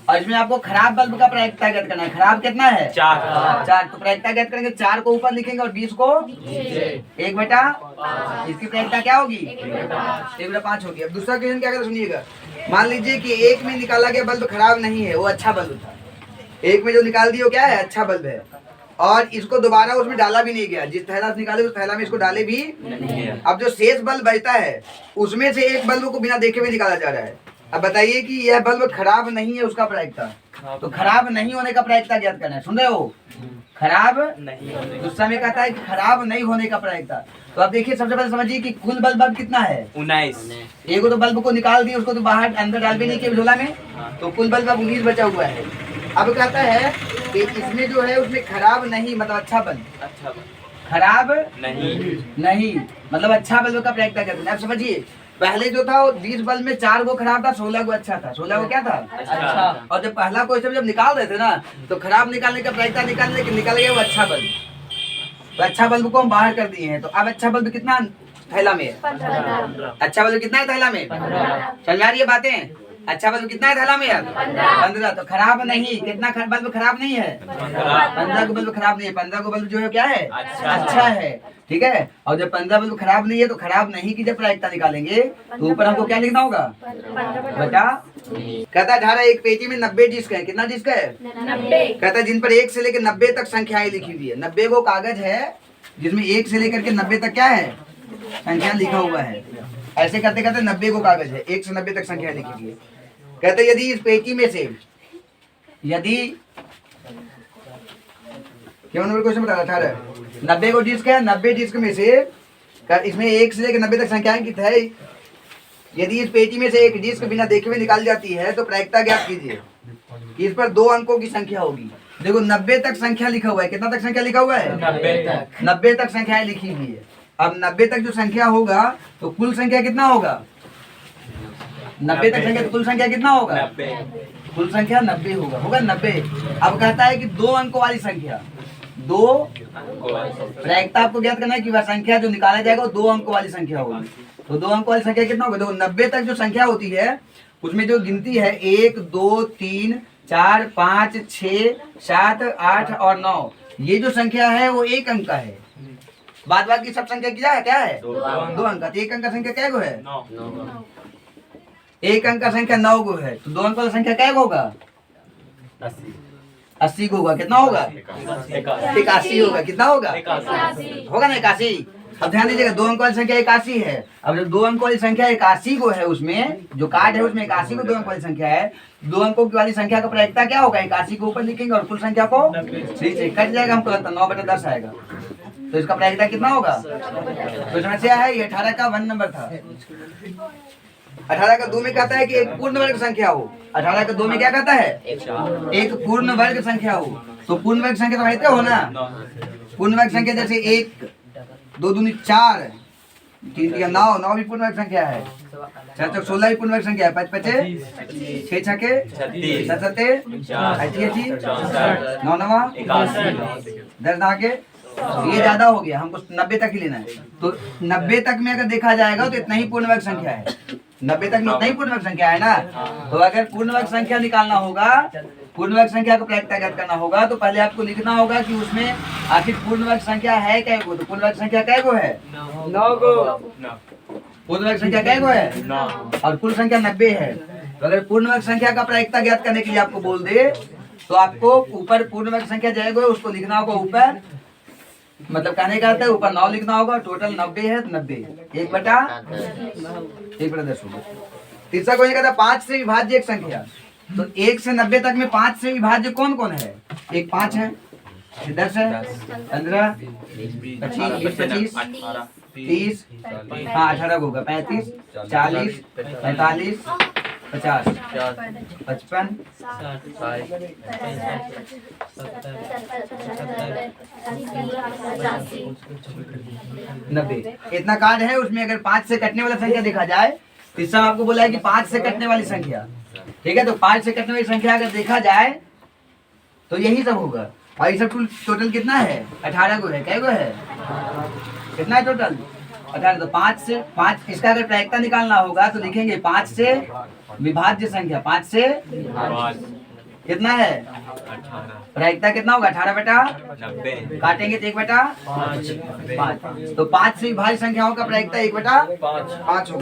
और इसमें आपको खराब बल्ब का प्रायिकता ज्ञात करना है। खराब कितना है? 4। तो प्रायिकता ज्ञात करेंगे, 4 को ऊपर लिखेंगे और 20 को 1/5। इसकी प्रायिकता क्या होगी? 1/5 होगी। अब दूसरा क्वेश्चन क्या कहता है सुनिएगा। मान लीजिए कि एक में निकाला गया बल्ब खराब नहीं है, वो अच्छा बल्ब था। एक में जो निकाल दिया वो क्या है? अच्छा बल्ब है। और इसको दोबारा उसमें डाला भी नहीं गया। जिस थैला से निकाले उस थैला में इसको डाले भी नहीं। अब जो शेष बल्ब बचता है उसमें से एक बल्ब को बिना देखे हुए निकाला जा रहा है। अब बताइए कि यह बल्ब खराब नहीं है, उसका प्रायिकता। तो खराब नहीं होने का प्रायिकता ज्ञात करना है। सुन रहे हो? खराब नहीं, दूसरा में कहता है कि खराब नहीं होने का प्रायिकता। तो आप देखिए, सबसे पहले समझिए कि कुल बल्ब कितना है? 19। एक तो बल्ब को निकाल दिए, उसको तो बाहर अंदर डाल भी नहीं किया झोला में, तो कुल बल्ब अब 19 बचा हुआ है। अब कहता है कि इसमें जो है उसमें खराब नहीं मतलब अच्छा बल्ब, खराब नहीं मतलब अच्छा बल्ब का प्रायिकता कहते हैं। आप समझिए, पहले जो था वो 20 बल्ब में 4 को खराब था, 16 को अच्छा था। 16 को क्या था? अच्छा। और जब पहला क्वेश्चन जब निकाल रहे थे ना, तो खराब निकालने का प्रायिकता निकाल गया वो अच्छा बल्ब। तो अच्छा बल्ब को हम बाहर कर दिए हैं। तो अब अच्छा बल्ब कितना थैला में है? 15। अच्छा बल्ब कितना है थैला में? 15। समझ आ रही है बातें? अच्छा बल्ब कितना है थैला में? 15। तो खराब नहीं, कितना बल्ब खराब नहीं है? 15 को बल्ब खराब नहीं है। 15 को बल्ब जो है क्या है? अच्छा है। ठीक है। और जब 15 बल्ब खराब नहीं है तो खराब नहीं की जब प्रायिकता निकालेंगे तो ऊपर हमको क्या लिखना होगा? बटा। कहता है धारा एक पेटी में 90 डिस्क है। कितना डिस्क है? 90। कहता है जिन पर 1 से लेकर 90 तक संख्याएं लिखी हुई है। 90 को कागज है जिसमें 1 से लेकर के 90 तक क्या है? संख्या लिखा हुआ है। ऐसे करते करते 90 को कागज है, 1 से 90 तक संख्या लिखी हुई है। कहते यदि इस पेटी में से क्या नंबर क्वेश्चन बता रहा था? 90 को डिस्क है, 90 डिस्क में से इसमें 1 से लेकर 90 तक संख्याएं कित है। यदि इस पेटी में से एक डिस्क बिना देखे हुए निकाली जाती है तो प्रायिकता ज्ञात कीजिए कि इस पर 2 अंकों की संख्या होगी। देखो 90 तक संख्या लिखा हुआ है। कितना तक संख्या लिखा हुआ है? 90 तक संख्याएं लिखी हुई है। अब 90 तक जो संख्या होगा तो कुल संख्या कितना होगा? 90 तक संख्या, तो कुल संख्या कितना होगा? कुल संख्या 90 होगा 90। अब कहता है कि 2 अंकों वाली संख्या, 2 प्रायिकता आपको ज्ञात करना है कि वह संख्या जो निकाला जाएगा वो 2 अंकों वाली संख्या होगी। तो 2 अंकों वाली संख्या कितना होगा? देखो 90 तक जो संख्या होती है उसमें जो गिनती है 1 2 3 4 5 6 7 8 और 9, ये जो संख्या है वो 1 अंक का है। बाद बाकी सब संख्या क्या है? 2 अंक का। तो 1 अंक का संख्या क्या है? 9। 1 अंक का संख्या 9 को है। तो 2 अंक वाला संख्या क्या होगा? 80 को होगा। कितना होगा? 81 होगा। कितना होगा? होगा ना 81। अब ध्यान दीजिएगा 2 अंक वाली संख्या 81 है। अब जब 2 अंक वाली संख्या 81 को है, उसमें जो कार्ड है उसमें 81 को 2 अंक वाली संख्या है, 2 अंकों की वाली संख्या का प्रायिकता क्या होगा? 81 को ऊपर लिखेंगे और कुल संख्या को से कट जाएगा। हमको लगता है 9/10 आएगा। तो इसका प्रायिकता कितना होगा? तो समस्या है ये 18 का 1 नंबर था। 18 का 2 में कहता है कि एक पूर्ण वर्ग संख्या हो। 18 का 2 में क्या कहता है? एक पूर्ण वर्ग संख्या हो। तो पूर्ण वर्ग संख्या तो कहते हो ना, पूर्ण वर्ग संख्या जैसे 1 2 दूनी 4 3 3 9, 9 भी पूर्ण वर्ग संख्या है। 4 4 16 भी पूर्ण वर्ग संख्या है। 5 5 6 6 7 7 9 9 10 आगे ये ज्यादा हो गया, हमको 90 तक ही लेना है। तो 90 तक में अगर देखा जाएगा तो इतना ही पूर्ण वर्ग संख्या है। 90 तक में उतना ही पूर्ण वर्ग संख्या है ना। तो अगर पूर्ण वर्ग संख्या निकालना होगा, पूर्ण वर्ग संख्या को प्रायिकता ज्ञात करना होगा, तो पहले आपको लिखना होगा कि उसमें आखिर पूर्ण वर्ग संख्या है कै गो। तो पूर्ण वर्ग संख्या कै गो है? 9 गो। पूर्ण वर्ग संख्या कै गो है? 9। और कुल संख्या 90 है। तो अगर पूर्ण वर्ग संख्या का प्रायिकता ज्ञात करने के लिए आपको बोल दे तो आपको ऊपर पूर्ण वर्ग संख्या जाएगा उसको लिखना होगा ऊपर, मतलब कहने का अर्थ है ऊपर 9 लिखना होगा। टोटल 90 है तो 90 1/10 होगा। तीसरा क्वेश्चन कहता है 5 से विभाज्य एक संख्या। तो 1 से 90 तक में 5 से विभाज्य कौन कौन है? एक 5 है, 10 है, 15 25 25 30 हाँ 18 होगा, 35 40 45 50 55 90। इतना कार्ड है। उसमें अगर 5 से कटने वाला संख्या देखा जाए, तीसरा आपको बोला है कि 5 से कटने वाली संख्या, ठीक है, तो 5 से कटने वाली संख्या अगर देखा जाए तो यही सब होगा। और ये सब टोटल कितना है? 18 गो है। कै गो है? कितना है टोटल? 18। तो 5 से 5 इसका अगर प्रायिकता निकालना होगा तो लिखेंगे 5 से विभाज्य संख्या। 5 से कितना है? प्रायिकता कितना होगा? 18/90। काटेंगे तो 1/5। तो 5 से विभाज्य संख्याओं का प्रायिकता 1/5 होगा।